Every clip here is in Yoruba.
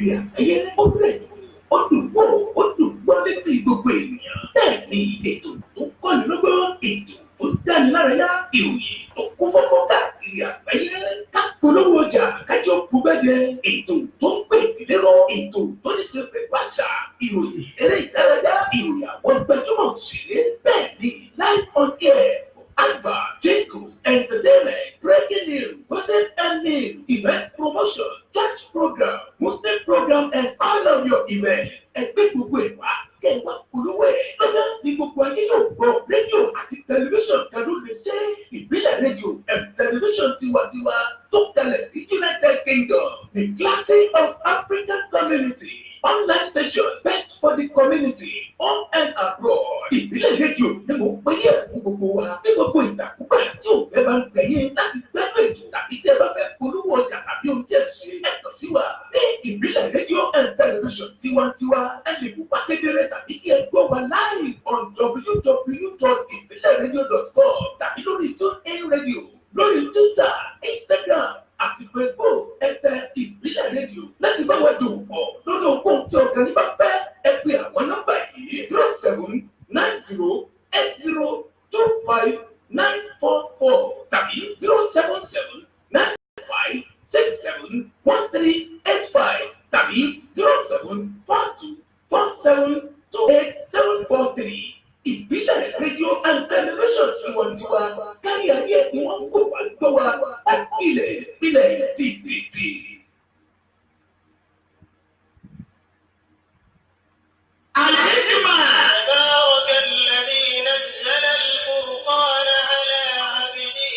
káàkiri àgbáyé ó rẹ̀ ó dùn wò ó dùn gbọ́ létí gbogbo ènìyàn. Bẹ́ẹ̀ ni ètò tó kọ́ni lọ́gbọ́n, ètò tó dáni lárayá, ìròyìn tó kún fọ́fọ́ káàkiri àgbáyé. Ká polówó ọjà kájọ bùgbẹ́jẹ, ètò tó ń pè nílẹ́rọ, ètò tó ní ṣe pẹ̀lú àṣà, ìròyìn eré ìdárayá, ìròyìn àwọn gbajúmọ̀ òṣèré. Bẹ́ẹ̀ ni live on air, advert, jingle, entertainment, breaking news, gossip and news, event promotion, church program, Muslim program, and all of your events. Ẹgbẹ́ gbogbo ẹ̀ wá kẹwàá polówó ẹ̀ lọ́yà ní gbogbo ayé yóò gbọ́. Rédíò àti tẹlifíṣàn kan ló lè ṣe. Ìbílẹ̀ rédíò and tẹlifíṣàn tiwantiwa tó kalẹ̀ sí United Kingdom. The classic of African community. Online station best for the community, home and abroad. Ìbílẹ̀ rédíò ni mo pè ní ẹ̀kú gbogbo wa. Ní gbogbo ìgbàkúgbà tí ò fẹ́ bá ń gbẹ̀yìn láti gbẹ́rù ètò tàbí tí ẹ bá fẹ́ polówó ọjà tàbí ohun tí ẹ ṣe ẹ̀tọ́ sí wa. Ní ìbílẹ̀ rédíò and television tiwantiwa, ẹ lè kópa kedere tàbí kí ẹ gbọ́ wa live on www.ibileradio.com tàbí lórí TuneIn Radio, lórí Twitter, Instagram àti Facebook. Ẹ tẹ ìbílẹ̀ rédíò láti bá wa dòwò pọ̀ lórí ohun tí ọ̀gá ní bá fẹ́. Ẹ pe àwọn nọ́mbà yìí 0790802594 tàbí 07795671385 tàbí 07424728743. Ìbílẹ̀ rédíò and television tiwantiwa kárí ayé ni wọ́n ń gbọ́ wa àkílẹ̀ ìbílẹ̀ títí. الحكمة تبارك الذي نزل الفرقان على عبده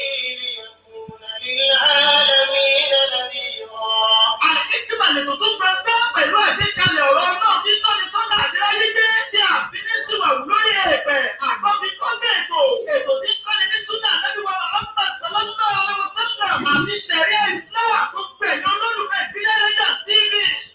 ليكون للعالمين نذيرا. الحكمة ni tuntun gbẹgbẹ pẹ̀lú àgbékalẹ̀ ọ̀rọ̀ náà tí tọ́ni sọ́nà àti ráyé gbé tí a fi ní síwáwù lórí ẹ̀pẹ̀ àgbọ̀fi kọ́gbẹ́ ètò tí kọ́ni ní súnà lẹ́bíwá Muhammad sallallahu alaihi wasallam àti ṣẹ̀ríà Islam gbogbo ẹ̀yọ́ olólùfẹ́ ìbílẹ̀ rédíò TV.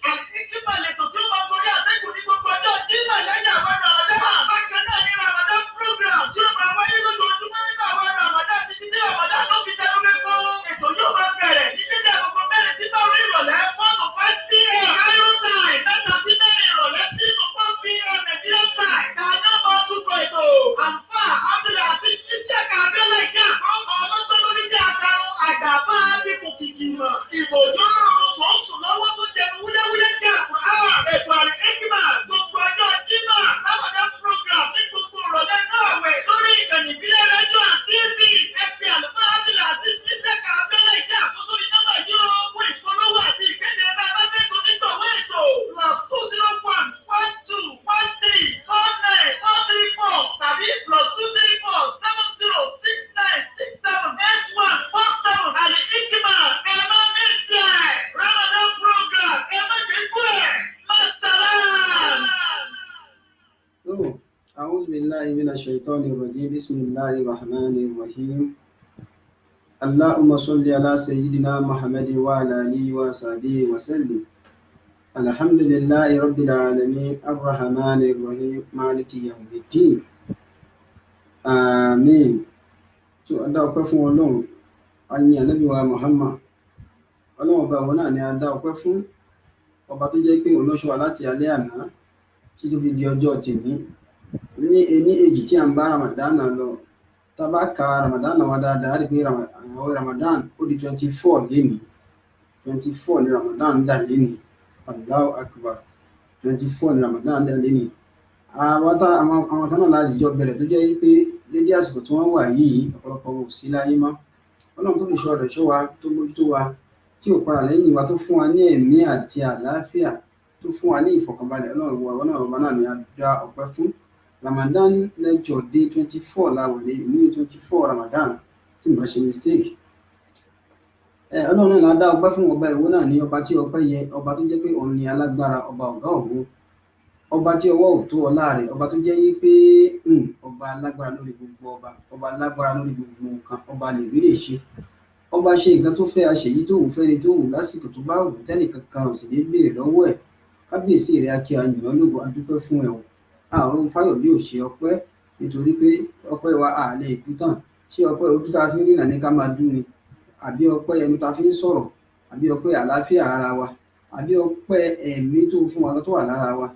Al-Hikmah lètò tí ó máa gorí àtẹ́gùn ní gbogbo ọjọ́ Jímọ̀ lẹ́yìn àwọn Ramadan. Bákan náà ní Ramadan program tí ó máa wáyé lójoojúmọ́ nínú àwọn Ramadan títí tí Ramadan ló fi tẹnu mẹ́kọ́. Ètò yóò máa bẹ̀rẹ̀ ní dédé agogo 4 sí 5 ìrọ̀lẹ́ 4 to 5 p.m. Cairo time 3 sí 4 ìrọ̀lẹ́ 3 to 4 p.m. Nigeria time. Kàná máa túbọ̀ ètò. Àlùfáà Abdulaziz Isiaka Abẹ́lẹ̀ ìjà ọmọ ọlọ́gbọ́n lórí jẹ́ aṣarun àgbàfà bíkù kìkì mọ̀. Ìbòjú ọ̀run sọ̀ọ́sùn lọ́wọ́ tó jẹnu wúyẹ́wúyẹ́ jẹ́ àkùrá. Ètò Al-Hikmah gbogbo ọjọ́ Jímọ̀ Ramadan program ní gbogbo ìrọ̀lẹ́ káàwé lórí ìkànnì ìbílẹ̀ rédíò àti TV. Ẹgbẹ́ àlùfáà Abdulaziz Isiaka Abẹ́lẹ̀ ìjà àkóso ní nọ́mbà yóò fún ìpolówó àti ìkéde ẹgbẹ́ abẹ́fẹ́sọ nítorí ètò +20113494434 tàbí +2347069678147. Al-Hikmah ẹ má mẹ́sẹ̀ Ramadan program ẹ má gbégbó ẹ̀ Masalam. أعوذ بالله من الشيطان الرجيم بسم الله الرحمن الرحيم اللهم صل على سيدنا محمد وعلى آله وصحبه وسلم الحمد لله رب العالمين الرحمن الرحيم مالك يوم الدين آمين. tó adá ọpẹ́ fún Ọlọ́run ayin Ànábì wa Muhammad Ọlọ́run ọba òun náà ni adá ọpẹ́ fún ọba tó jẹ́ pé olóṣùwà láti alẹ́ àná títí fi di ọjọ́ tèmi ní ení èjì tí à ń bá Ramadan lọ. Tá bá ka Ramadan wa dáadáa rí pé Ramadan ó di 24 lénìí 24 ni Ramadan dà lénìí. Allahu Akbar 24 ni Ramadan dà lénìí. àwọn tán náà láti jọ bẹ̀rẹ̀ tó jẹ́ pé dédé àsìkò tí wọ́n wà yìí ọ̀pọ̀lọpọ̀ ò sí láyé mọ́. Ọlọ́run tó fi ṣọ́ rẹ̀ ṣọ́ wa tó mójútó wa tí ò padà lẹ́yìn wa tó fún wa ní ẹ̀mí àti àlàáfíà tó fún wa ní ìfọ̀kànbalẹ̀. Ọlọ́run náà ni a dá ọpẹ́ fún. Ramadan lecture day 24 láwọn ní 24 Ramadan tí mo bá ṣe mistake. Ọlọ́run náà dá ọpẹ́ fún ọba ìwọ náà ní ọba tí ọpẹ́ yẹ, ọba tó jẹ́ pé òun ni alágbára, ọba ọ̀gá ògo, ọba tí ọwọ́ ò tó ọlá rẹ̀, ọba tó jẹ́ pé ọba alágbára lórí gbogbo ọba alágbára lórí gbogbo nǹkan, ọba lè rí lè ṣe, ọba ṣe nǹkan tó fẹ́ àṣeyí tó wù fẹ́ni tó wù lásìkò tó bá wù tẹ́nìkan kan ò sì ní béèrè lọ́wọ́ ẹ̀. Kábíyèsí rẹ̀ akí ayàn lógo adúpẹ́ fún ẹ̀wọ̀n. Àrùn Fáyọ̀bí ò ṣe ọpẹ́ nítorí pé ọpẹ́ wa à lè kú tán. Ṣé ọpẹ́ ojú tá a fi ń rìnà ní ká máa dún ni, àbí ọpẹ́ ẹnu tá a fi ń sọ̀rọ̀, àbí ọpẹ́ àlàáfíà ara wa, àbí ọpẹ́ ẹ̀mí tó fún wa tó wà lára wa,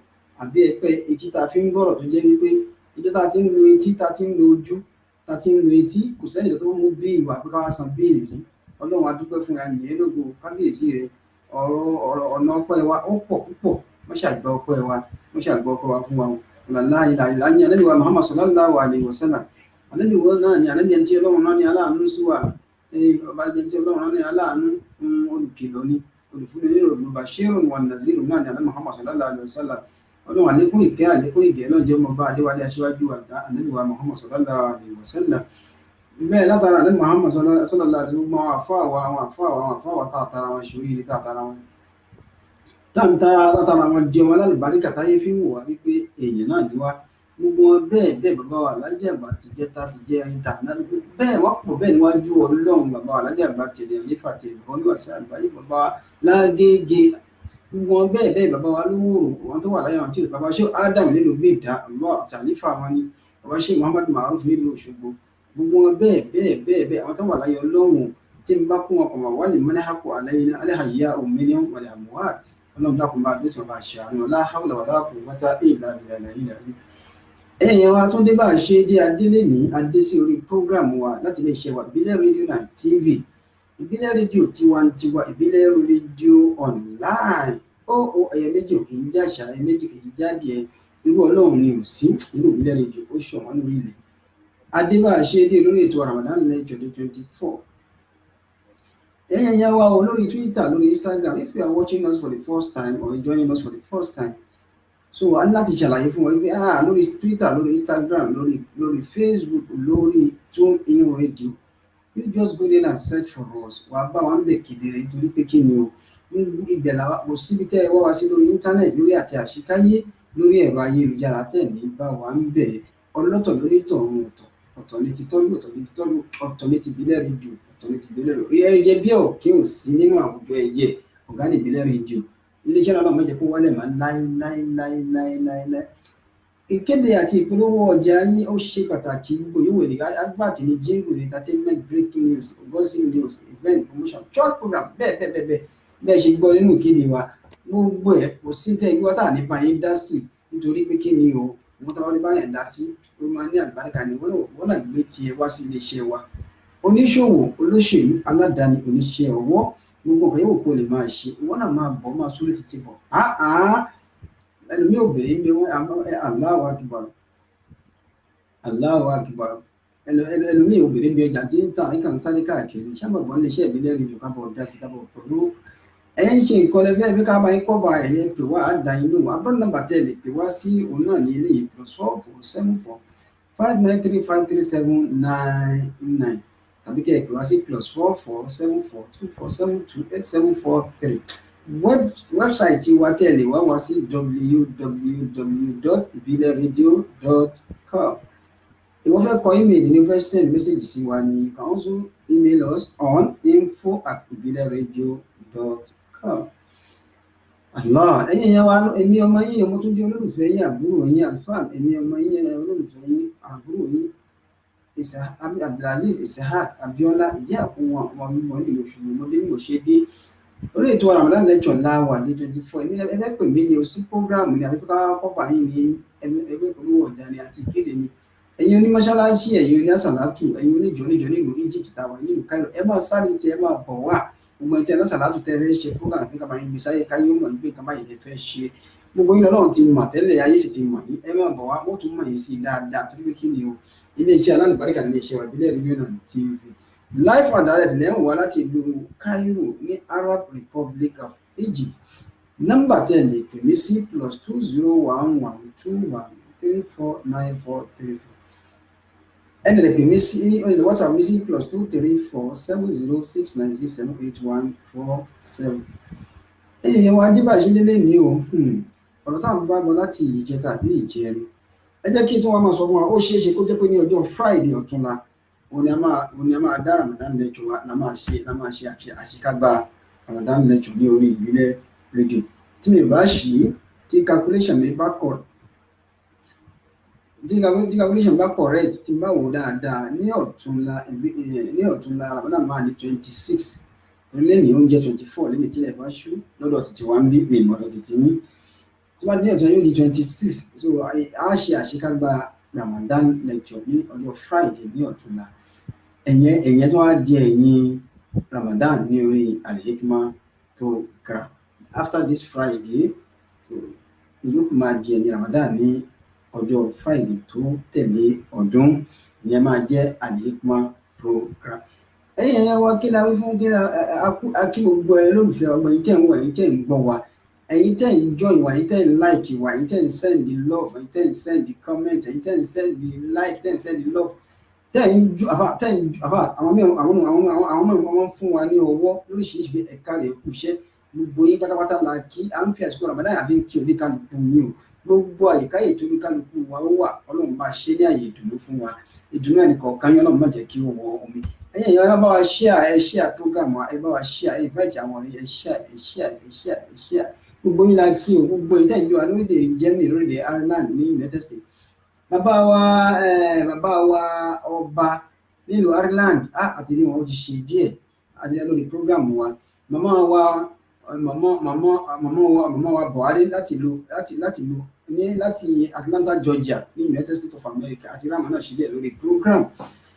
àbí ọpẹ́ etí tá a fi ń gbọ́rọ̀ tó jẹ́ wípé ìjọ tá a ti ń lo etí, tá a ti ń lo ojú, tá a ti ń lo etí, kò sẹ́ni tó mú bí ìwà pé ká wá san bí èyí. Ọlọ́run a dúpẹ́ fún wa yìnyín lógo kábíyèsí rẹ̀. Ọ̀nà ọpẹ́ wa ó pọ̀ púpọ̀, wọ́n ṣàgbà ọpẹ́ wa, wọ́n ṣàgbà ọpẹ́ wa fún wa. Ọ̀làlá ìlà ìlà ní Ànábì wa Muhammad sallallahu alaihi wasallam. Ànábì wa náà ni Ànábì ẹni tí Ọlọ́run náà ní aláàánú sí wa. Ọba ẹni tí Ọlọ́run náà ní aláàánú, olùkìlọ̀ ni, olùfúnni nínú olùbàṣírùn wa nàzírùn náà ni Ànábì Muhammad sallallahu alaihi wasallam. Ọlọ́run àlékún ìkẹ́ àlékún ìgẹ̀ náà jẹ́ ọmọọba Adéwálé aṣíwájú àgbà Ànábì wa Muhammad sallallahu alaihi wasallam. Bẹ́ẹ̀ látara Ànábì Muhammad sallallahu alaihi wasallam àwọn àfáà tààtàrà wọn ṣorí ní tààtàrà wọn. Tààtàrà wọn jẹun alálùbáríkà táyé fi ń wò wá wípé èèyàn náà ní wá. Gbogbo wọn bẹ́ẹ̀ bàbá wa Alhaji Àgbà ti jẹ́ tá ti jẹ́ ẹrin tà náà bẹ́ẹ̀ wọ́n pọ̀ bẹ́ẹ̀ níwájú Ọlọ́run. Bàbá wa Alhaji Àgbà tẹ̀lé nífà tẹ̀lé olúwàsí àgbáyé, bàbá wa Lágége, gbogbo wọn bẹ́ẹ̀ bàbá wa Lówóró, àwọn tó wà láyé wọn tí bàbá ṣé Adam nílùú Gbèdá Allah àti àlífà wọn ni, bàbá ṣé Muhammad Maruf nílùú Òṣogbo, gbogbo wọn bẹ́ẹ̀ àwọn tó wà láyé Ọlọ́run tí ń bá kún wọn kọ̀mọ̀ wà lè mọ́nàkọ̀ àlẹ́yìn aláhàyà òmìnir wal amwat. Ọlọ́run dákun bá dé tí wọn bá ṣe àánú la hawla wala quwwata illa billahi. Ẹ̀yìn wa tó dé bá ṣe dé adélé ní adé sí orí prógráàmù wa láti ilé iṣẹ́ wa Ìbílẹ̀ rédíò and TV, Ìbílẹ̀ rédíò tiwantiwa, Ìbílẹ̀ rédíò online. Ẹyẹ méjì ò kì í jàṣà, ẹyẹ méjì kì í jáde ẹ, irú Ọlọ́run ni ò sí nínú Ìbílẹ̀ rédíò, ó ṣọ̀wọ́n lórí ilẹ̀. Adé bá ṣe dé lórí ètò Ramadan lecture day 24. Ẹ̀yin yẹn wá o lórí Twitter, lórí Instagram. If you are watching us for the first time or joining us for the first time, so a ní láti ṣàlàyé fún wọn pé lórí Twitter, lórí Instagram, lórí Facebook, lórí TuneIn Radio, you just go there and search for us. Wà á bá wa ń bẹ̀ kedere nítorí pé kí ni o, ibẹ̀ làwa kò síbi tẹ́ ẹ wá wa sí lórí íńtánẹ́ẹ̀tì, lórí àti àṣìkáyé, lórí ẹ̀rọ ayélujára tẹ̀ ní bá wa ń bẹ̀. Ọlọ́tọ̀ lórí tọ̀run ọ̀tọ̀ ní ti tọ́lú, ọ̀tọ̀ ní ti Ìbílẹ̀ rédíò, ọ̀tọ̀ ní ti Ìbílẹ̀ rédíò. Ẹyẹ bí ọ̀kẹ́ ò sí nínú àwùjọ ẹyẹ ọ̀gá ní Ìbílẹ̀ rédíò. Iléeṣẹ́ náà má jẹ́ kó wálẹ̀ máa láíláíláíláíláí. Ìkéde àti ìpolówó ọjà yín ó ṣe pàtàkì. Gbogbo yóò wèrè advert ní jingle, entertainment, breaking news, gossip news, event promotion, church program, bẹ́ẹ̀ ṣe gbọ́ nínú ìkéde wa. Gbogbo ẹ̀ kò sí tẹ́ ìgbọ́ tá nípa yín dá sí, nítorí pé kí ni o, wọ́n táwọn bá yẹn dá sí ó máa ní àlùbáríkà ni wọ́n náà gbé tiẹ̀ wá sí iléeṣẹ́ wa. Oníṣòwò, olóṣèlú, aládàáni, oníṣẹ́ ọwọ́, gbogbo nǹkan yóò kó lè máa ṣe, ìwọ náà máa bọ̀, máa súré títí bọ̀. Ẹlòmíì ò bèrè ń bẹ wọn Allahu Akbar, Allahu Akbar. Ẹlòmíì ò bèrè ń bẹ ọjà tí ń tà ìkànnì sáré káàkiri, sábàbọ̀ iléeṣẹ́ Ìbílẹ̀ rédíò kábọ̀ dá sí kábọ̀ pẹ̀lú ẹ̀yin ṣe nǹkan lẹ́fẹ̀ẹ́ bí ká bá yín kọ́ba ẹ̀yẹ pè wá àdá inú agbọ́n nọ́mbà tẹ́ lè pè wá sí òun náà ní ilé yìí +4474 5935379 tàbí kẹ́ ẹ pè wá sí +4474 2472874 wẹ́bsáìtì wa tẹ́ lè wá sí www.ibileradio.com. If you fẹ́ kọ email ni fẹ́ send message sí wa ni, you can also email us on info@ibileradio.com. Allah, ẹ̀yin yẹn wá, èmi ọmọ yín, ọmọ tó jẹ́ olólùfẹ́ yín, àbúrò yín Alfam, èmi ọmọ yín, olólùfẹ́ yín, àbúrò yín Abdulaziz Ishaq Abiola, ìdí àkóhun àwọn mímọ́ nílùú Òṣogbo ọmọdé ní òṣèdè. Orí ètò Ramadan lecture láwà ní 24. Èmi ẹgbẹ́ pè mí ní o sí prógráàmù ní àbíkọ́ kọ́pà yín ní ẹgbẹ́ ìpolówó ọjà ní àti ìkéde ni. Ẹ̀yin onímọ̀ṣáláṣí, ẹ̀yin oníṣàlátù, ẹ̀yin oníjọ nílùú Egypt tàwa nílùú Cairo, ẹ máa sáré tí ẹ máa bọ̀ wá. Gbogbo ẹ̀tẹ́ lọ́sàlátù tẹ́ fẹ́ ṣe prógráàmù pé kàbáyé gbé sáyé káyé ó mọ̀ ní pé kàbáyé lè fẹ́ ṣe. Gbogbo yín lọ́rùn ti mọ̀ tẹ́lẹ̀, ayé sì ti mọ̀ yín, ẹ máa bọ̀ wá, wọ́n tún mọ̀ yín sí dáadáa torí pé kí ni o, iléeṣẹ́ alálùbáríkà ní iléeṣẹ́ wa Ìbílẹ̀ rédíò and TV. Live and direct lẹ́yìn wá láti ìlú Cairo ní Arab Republic of Egypt. Nọ́mbà tẹ́ lè pè mí sí +201121349434. Ẹni lè pè mí sí WhatsApp mi sí +2347069678147. Ẹ̀yin wa Adébáṣe lélẹ̀ ní o, ọ̀rọ̀ táwọn bá gbọ́ láti ìjẹta àbí ìjẹrin. Ẹ jẹ́ kí tí wọ́n máa sọ fún wa, ó ṣeé ṣe kó jẹ́ pé ní ọjọ́ Friday ọ̀túnla òun ni a máa dá Ramadan lecture wa la máa ṣe àṣekágbá Ramadan lecture ní orí Ìbílẹ̀ rédíò. Tí mi bá ṣí tí calculation mi bá correct, tí n bá wò dáadáa ní ọ̀túnla Ramadan máa ní 26 lẹ́ni oúnjẹ 24 lẹ́ni tí ilẹ̀ bá ṣú lọ́dọ̀ títí wá ń bí mi ìmọ̀dọ̀ títí yín tó bá ní ọ̀tún yóò di 26 so a ṣe àṣekágbá Ramadan lecture ní ọjọ́ Friday ní ọ̀túnla ẹ̀yẹn tó wá di ẹ̀yìn Ramadan ní orí Al-Hikmah program after this Friday so ìyókù máa di ẹ̀yìn Ramadan ní ọjọ́ Friday tó tẹ̀lé ọdún ìyẹn máa jẹ́ Al-Hikmah program ẹ̀yìn wa kí la wí fún kí la akí gbogbo ẹ lólùfẹ́ ọgbà yìí tẹ̀ ń wọ̀ yìí tẹ̀ ń gbọ́ wa ẹ̀yin tẹ̀ ń join wa ẹ̀yin tẹ̀ ń like wa ẹ̀yin tẹ̀ ń send the love ẹ̀yin tẹ̀ ń send the comment ẹ̀yin tẹ̀ ń send the like tẹ̀ ń send the love tẹ̀ ń ju àfà àwọn fún wa ní ọwọ́ lóríṣiríṣi ẹ̀ka rẹ̀ kù iṣẹ́ gbogbo yín pátápátá la kí à ń fi àsìkò Ramadan àfi ń kí oníkálukú yín o gbogbo àyíká ètò oníkálukú wa ó wà Ọlọ́run bá ṣe ní àyè ìdùnnú fún wa ìdùnnú ẹnìkọ̀ọ̀kan yín Ọlọ́run má jẹ́ kí ó wọ omi ẹ̀yin èèyàn bá wa share program ẹ bá wa share invite àwọn ọ̀rẹ́ ẹ share gbogbo yín la kí o gbogbo yín tẹ̀yìn wa lórílẹ̀ Germany lórílẹ̀ Ireland ní United States bàbá wa ọba nílùú Ireland àti ní wọn ó ti ṣe díẹ̀ àti lórí program wa màmá wa Buhari láti Atlanta Georgia ní United States of America àti ráàmù náà ṣe díẹ̀ lórí program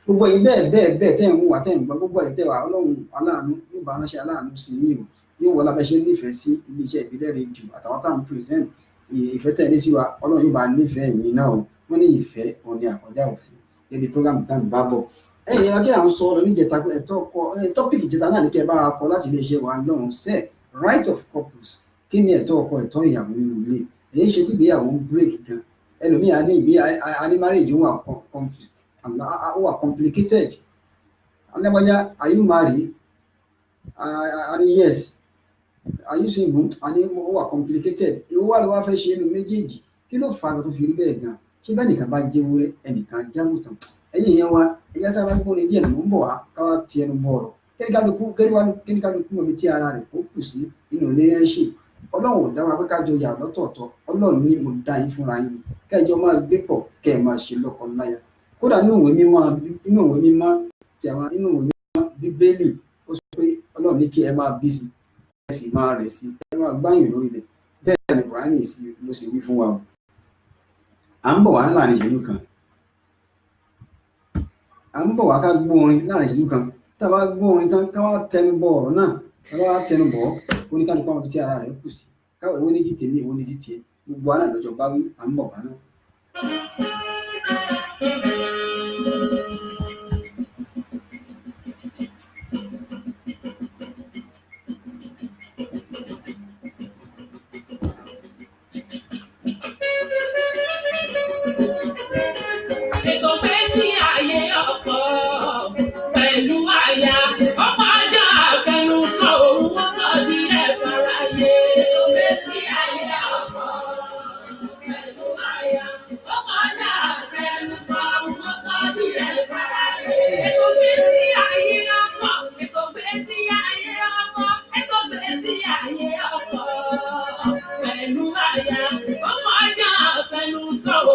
gbogbo yìí bẹ́ẹ̀ tẹ́ ń wà tẹ́ ń gbọ́ gbogbo ẹ̀ tẹ́ wà Ọlọ́run aláàánú yóò bá ránṣẹ́ aláàánú sí yín o yóò wọlé abẹ́ṣẹ́ nífẹ̀ẹ́ sí iléeṣẹ́ ìbílẹ̀ rédíò àtàwọn táwọn present ìfẹ́ tẹ̀ ní sí wa Ọlọ́run yóò bá nífẹ̀ẹ́ yín náà o wọ́n ní ìfẹ́ òní àkọjá òfin ẹbí program tá à ń bá bọ̀ ẹ̀yìn ẹ̀rọ kí à ń sọ ọ̀rọ̀ níjẹta tọ́pìkì ìjẹta náà ní kẹ́ ẹ bá wa kọ láti iléeṣẹ́ wa lọ́hùn sẹ́ẹ̀ right of couples kí ni ẹ̀tọ́ ọkọ ẹ̀tọ́ ìyàwó nínú ilé èyí ṣe tí ìgbéyàwó ń break gan ẹlòmíì á ní marriage ó wà complicated alábọ́yá are you married yes are you single ó wà complicated ìwọ wà ló wá fẹ́ ṣe inú méjèèjì kí ló fà á tó fi rí bẹ́ẹ̀ gan ṣé bẹ́ẹ̀ nìkan bá jẹ́ wúrẹ́ ẹnìkan jágùtàn ẹ̀yìn yẹn wa ẹ̀yà sábà ń gbóni díẹ̀ ló ń bọ̀ wá káwá ti ẹnu bọ̀ ọ̀rọ̀ kíníkálukú mọ̀ bí tí ara rẹ̀ kó kù sí nínú relationship Ọlọ́run ò dá wa pé kájọ yà lọ́tọ̀ọ̀tọ̀ Ọlọ́run ní mo dá yín fúnra yín kẹjọ máa gbé pọ̀ kẹ́ ẹ máa ṣe lọ́kọ láya kódà nínú ìwé mímọ́ tí àwọn nínú ìwé mímọ́ Bíbélì ó sọ pé Ọlọ́run ní kí ẹ máa bí sí ẹ sì máa rẹ̀ sí ẹ máa gbáyìn lórí rẹ̀ bẹ́ẹ̀ ni Kùránì ló sì wí fún wa o à ń bọ̀ wá láàrin ìṣẹ́jú kan ká gbọ́ orin láàrin ìṣẹ́jú kan tá a bá gbọ́ orin tán ká wá tẹnu bọ ọ̀rọ̀ náà ká wá tẹnu bọ̀ oníkálukú àwọn ibi tí ara rẹ̀ kù sí káwọ̀ ìwé ní ti tèmi ìwé ní ti tiẹ̀ gbogbo àná lọ́jọ́ bá wí à ń bọ̀ wá náà.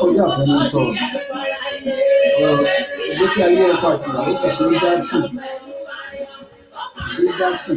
Kọjá àfẹnusọ ìgbésí ayé ọkọ àti ìyàwó kò ṣe é dá sí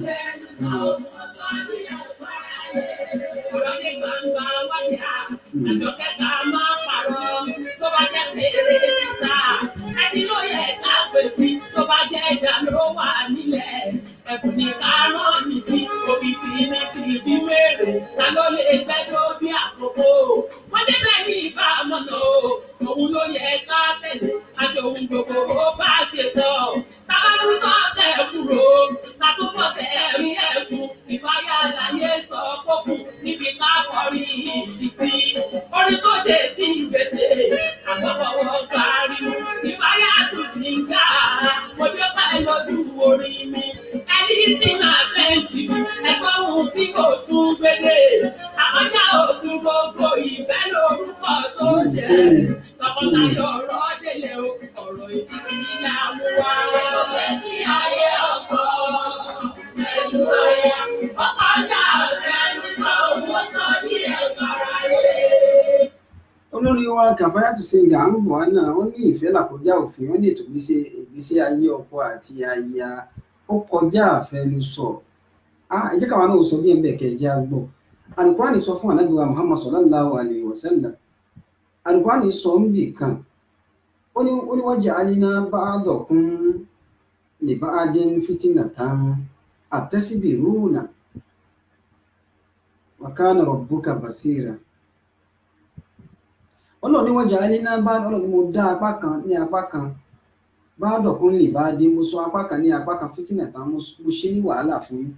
òun ló yẹ ká tẹ̀lé àjọ ohun gbogbo ó bá ṣe tán tábàbù náà tẹ̀ kúrò látúbọ̀ tẹ̀ rí ẹ̀kún ìfáyà láyé sọ fókùn níbi ká kọrí ìsìtì orí tó dé sí gbèsè àgbọ̀fọwọ́ kárí ìfáyà tún ti ń gà mo jẹ́ ká ẹ lójú orí mi ẹni tí máa fẹ́ jù ẹgbọ́n ohun tí kò tún gbélé àkọjá òkun gbogbo ìfẹ́ lórúkọ tó jẹ́ tọkọtaya ọ̀rọ̀ délé ọ̀rọ̀ ìdíyàwó wa. Ọ̀gbẹ́ tí ayé ọkọ̀ pẹ̀lú aya ọkọjá ọ̀tẹ̀nu sọ owó sọ ní ẹ̀ka ayé. Olórí wa Kàfáyàtù Sìngà ń bọ̀ náà wọ́n ní ìfẹ́ làkọjá òfin wọ́n ní ètò ìgbésí ayé ọkọ àti aya ó kọjá àfẹnusọ ẹ jẹ́ káwa náà sọ díẹ̀ bẹ́ẹ̀ kẹ́ ẹ jẹ́ àgbọ̀. Al-Qur'ani sọ fún Ànábì wa Muhammad sallallahu alayhi wa sallam. Al-Qur'ani sọ ń bì kan ó ní waja'alna ba'dakum li ba'din fitnatan atasbiruna wa kana rabbuka basira. Ọlọ́run ní waja'alna Ọlọ́run ní mo dá apá kan ní apá kan ba'dakum li ba'din, mo sọ apá kan ní apá kan fitnatan, mo ṣe ní wàhálà fún yín.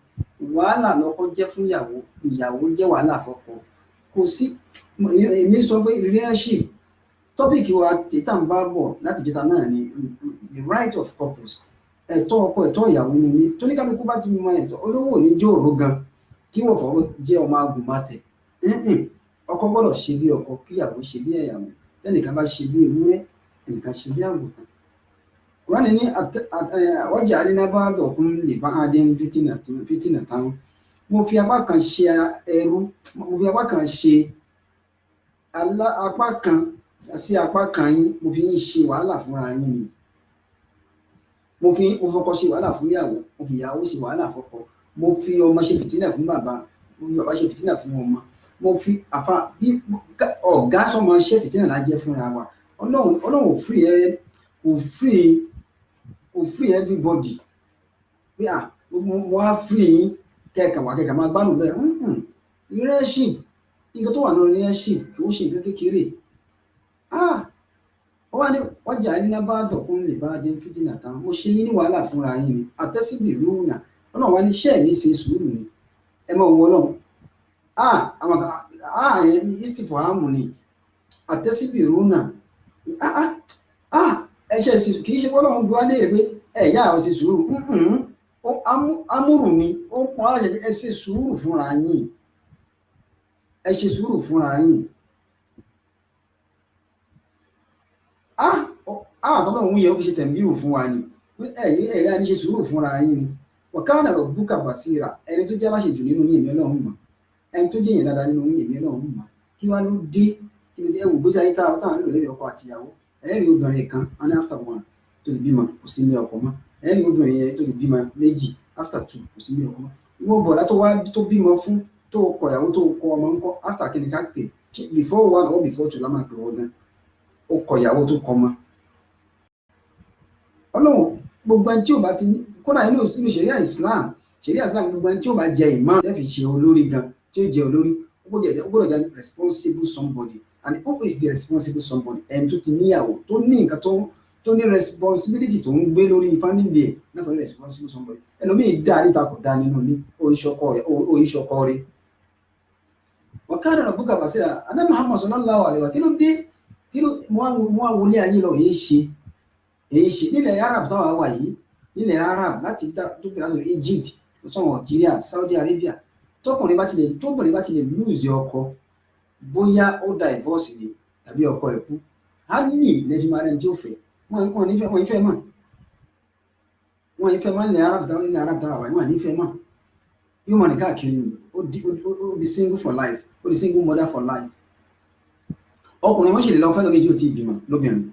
Wàhálà lọ́kọ jẹ́ fún ìyàwó, ìyàwó jẹ́ wàhálà fọ́kọ. Kò sí, èmi sọ pé relationship tọ́pìkì wa tètà ń bá bọ̀ láti jẹta náà ni the right of couples, ẹ̀tọ́ ọkọ ẹ̀tọ́ ìyàwó ni tóníkálukú bá ti mọ ẹ̀tọ́ olówó ní jóòrò gan kí wọ́n fọwọ́ jẹ́ ọmọ agùn máa tẹ̀. Ọkọ gbọ́dọ̀ ṣe bí ọkọ, kíyàwó ṣe bí ìyàwó, tẹ́nìkan bá ṣe bí ewúrẹ́ ẹnìkan ṣe bí àgùntàn. Kùránì ní waja'alna ba'dakum li ba'din fitnatan, mo fi apá kan ṣe ẹrú, mo fi apá kan ṣe apá kan sí apá kan yín, mo fi ń ṣe wàhálà fúnra yín ni. Mo fọkọ ṣe wàhálà fún ìyàwó, mo fi ìyàwó ṣe wàhálà fọ́kọ, mo fi ọmọ ṣe fìtínà fún bàbá, mo fi bàbá ṣe fìtínà fún ọmọ, mo fi bí ọ̀gá sọmọ ṣe fìtínà lájẹ́ fúnra wa. Ọlọ́run ò free everybody pé mo wá free yín kẹ́ẹ̀kà máa gbádùn bẹ́ẹ̀. Relationship, nǹkan tó wà ní relationship kì ó ṣe nǹkan kékeré. Wọ́n ní waja'alna ba'dakum li ba'din fitnatan, mo ṣe yín ní wàhálà fúnra yín ni. Atasbiruna, Ọlọ́run wá ní iṣẹ́ ní ṣe sùúrù ni. Ẹ máa wọ Ọlọ́run. Àwọn kan yẹn ní istifhamu ni. Atasbiruna. Ẹ̀ṣẹ̀ sì kì í ṣe Ọlọ́run bí wá léèrè pé ẹ̀yà àwọn ṣe sùúrù. Amúrù ni ó pọn aláṣẹ pé ẹ ṣe sùúrù fúnra yín. Ẹ ṣe sùúrù fúnra yín. Àtọ́lọ́run wúyẹ ó fi ṣe tẹ̀m̀bíhù fún wa ni. Ẹ̀yà ní ṣe sùúrù fúnra yín ni. Wa kana rabbuka basira, ẹni tó jẹ́ aláṣejù nínú yín èmi Ọlọ́run mọ̀. Ẹni tó jẹ́ èèyàn dáadáa nínú yín èmi Ọlọ́run mọ̀. Kí wá ló dé? Kí ló dé? Ẹwù gbèsè ayé táwọn ń lò lórí ọkọ àti ìyàwó. Ẹ̀rí obìnrin kan on after one tó ti bímọ kò sí ilé ọkọ mọ́. Ẹ̀rí obìnrin yẹn tó ti bímọ méjì after two kò sí ilé ọkọ mọ́. Ìwọ bọ̀dá tó bímọ fún tó kọ ìyàwó tó kọ ọmọ ńkọ́ after kí ni ká pè before one or before two la máa pè wọ́n gan. Ó kọ ìyàwó tó kọ ọmọ. Ọlọ́run gbogbo ẹni tí ò bá ti ní kódà inú ṣẹ̀ríà Islam gbogbo ẹni tí ò bá jẹ imam ẹ fi ṣe olórí gan tí ó jẹ olórí ó gbọ́dọ̀ jẹ responsible somebody. And who is the responsible somebody? Ẹni tó ti níyàwó tó ní nǹkan tó ní responsibility tó ń gbé lórí family ẹ̀ náà tó ní responsible somebody. Ẹlòmíì dá níta kò dá nínú ní oríṣọkọ rẹ̀. Wa kana rabbuka basira, Ànábì Muhammad sallallahu alaihi wa sallam kí ló mú àwọlé ayé lọ èyí ṣe nílẹ̀ Arab táwa wà yìí, nílẹ̀ Arab láti Egypt sọ̀rọ̀ Algeria, Saudi Arabia, tóbìnrin bá ti lè lose ọkọ bóyá ó divorce ni tàbí ọkọ ẹ̀kú á ní lẹ́sìn máa rẹ̀ tí ó fẹ́ wọ́n ìfẹ́ mọ́ nílẹ̀ Arab táwa wà ní wọ́n nífẹ̀ẹ́ mọ́ yóò mọ̀ ní káàkiri ni ó di single for life, ó di single mother for life. Ọkùnrin wọ́n ṣe lè lọ fẹ́ lórí tí ó ti bímọ lóbìnrin,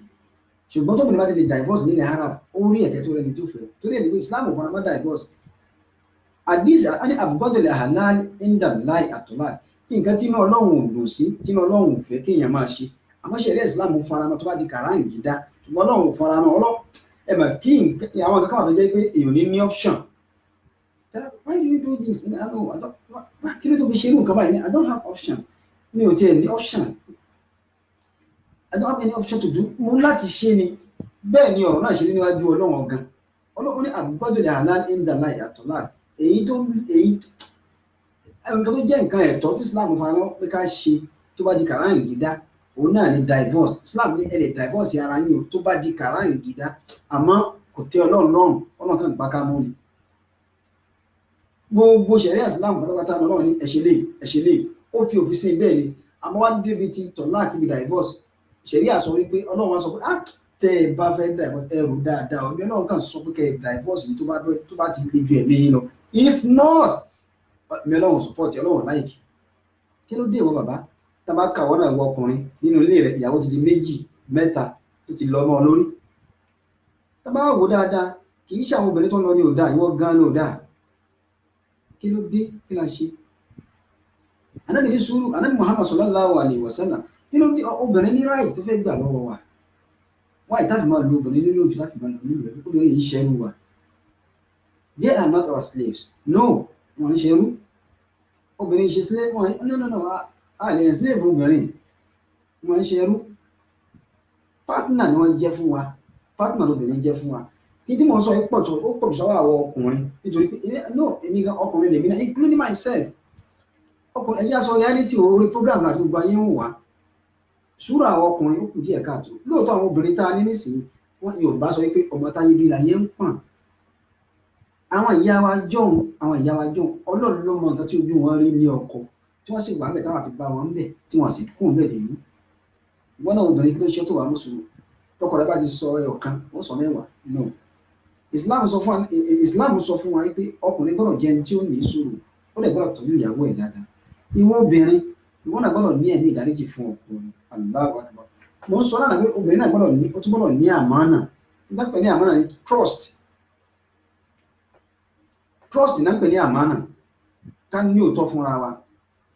ṣùgbọ́n tóbìnrin bá ti lè divorce nílẹ̀ Arab ó rí ẹ̀kẹ́ tó rẹ̀ ní tó fẹ́ torí ẹ̀ ní pé Islam ò fara mọ́ divorce. Àdìsí àní àbúgbọ́dọ̀ lè halal indallahi at-talaq, nǹkan tí inú Ọlọ́run ò dùn sí, tí inú Ọlọ́run ò fẹ́ kéèyàn máa ṣe, àmọ́ ṣẹ̀ríà Islam faramọ́ tó bá di kàráǹgídá, ṣùgbọ́n Ọlọ́run ò faramọ́ ẹ̀mọ̀ kí àwọn kankan wà tó jẹ́ pé èèyàn ní option. Why do you do this? Kí ló tó fi ṣe irú nǹkan báyìí? I don't have option. Mi ò tiẹ̀ ní option. I don't have any option to do. Mo láti ṣe ni. Bẹ́ẹ̀ ni ọ̀rọ̀ náà ṣe níwájú Ọlọ́run ọ̀gan. Ọlọ́run ní àbúgbọ́dọ̀ lè halal indallahi at-talaq. Nǹkan tó jẹ́ nǹkan ẹ̀tọ́ tí Islam faramọ́ pé ká ṣe tó bá di kàráǹgídá òun náà ni divorce. Islam ní ẹ lè divorce ara yín tó bá di kàráǹgídá àmọ́ kò tẹ́ Ọlọ́run lọ́rùn, Ọlọ́run kan gbá ká mọ́ ni. Gbogbo ṣẹ̀ríà Islam pátápátá Ọlọ́run ní ẹ̀ṣẹ̀ lè ó fi òfin sí bẹ́ẹ̀ ni àmọ́ wá débi ti tọ̀láàkì bí divorce. Ṣẹ̀ríà sọ wípé Ọlọ́run wá sọ pé tẹ́ ẹ bá fẹ́ divorce ẹrù dáadáa ọ̀gbẹ́ Ọlọ́run kan sọ pé kẹ́ ẹ divorce ní tó bá ti le ju ẹ̀mí yín lọ. If not mi Ọlọ́run support Ọlọ́run láìkì. Kí ló dé ìwọ bàbá tábà kàwọ́ náà wọ ọkùnrin nínú ilé rẹ̀ ìyàwó ti di 2 3 tó ti lọ mọ́ lórí. Tábà wò dáadáa kì í ṣe àwọn obìnrin tó ń lọ ní òdà ìwọ gan ní òdà. kí ló dé kí la ṣe Ànábì ní sùúrù Ànábì Muhammad sallallahu alaihi wasallam kí ló dé obìnrin ní right tó fẹ́ gbà lọ́wọ́ wa wáyé táfi máa lo obìnrin nínú ojú láti máa lo nílò ẹ̀ obìnrin yìí ṣẹ́rú wa they are not our slaves no wọ́n ń ṣẹ́rú obìnrin ṣe slave wọ́n no a lè slave obìnrin wọ́n ń ṣẹ́rú partner ni wọ́n jẹ́ fún wa partner lobìnrin jẹ́ fún wa kí tí mo sọ pọ̀ tó ó pọ̀ sọ́wọ́ àwọn ọkùnrin nítorí pé no èmi gan ọkùnrin lèmi náà including myself ọkùnrin ẹ̀yà sọ reality orí program láti gbogbo ayé ń wà súrà àwọn ọkùnrin ó kù díẹ̀ káàtó lóòótọ́ àwọn obìnrin tá a ní nísìnyí wọ́n Yorùbá sọ pé ọmọ táyé bí láyé ń pọ̀n àwọn ìyá wa jọ̀hún Ọlọ́run ló mọ nǹkan tí ojú wọn rí ní ọkọ tí wọ́n sì wà ń bẹ̀ táwọn àfi bá wọn ń bẹ̀ tí wọ́n sì kú ń bẹ̀ dè mí ìwọ́n náà obìnrin kí ló ṣe tó wà mùsùlùmí tọkọ rẹ bá ti sọ ẹyọ kan ó sọ mẹ́wàá no Islam sọ fún wa pé ọkùnrin gbọ́dọ̀ jẹ́ ẹni tí ó ní sùúrù ó dẹ̀ gbọ́dọ̀ tọ́jú ìyàwó ẹ̀ dáadáa ìwọ obìnrin ìwọ náà gbọ́dọ̀ ní ẹ̀mí ìdáríjì fún ọkùnrin Allahu Akbar mo ń sọ náà pé obìnrin náà gbọ́dọ̀ ní àmánà nígbà pé ní àmánà ní trust náà ń pè ní àmánà ká ní òótọ́ fúnra wa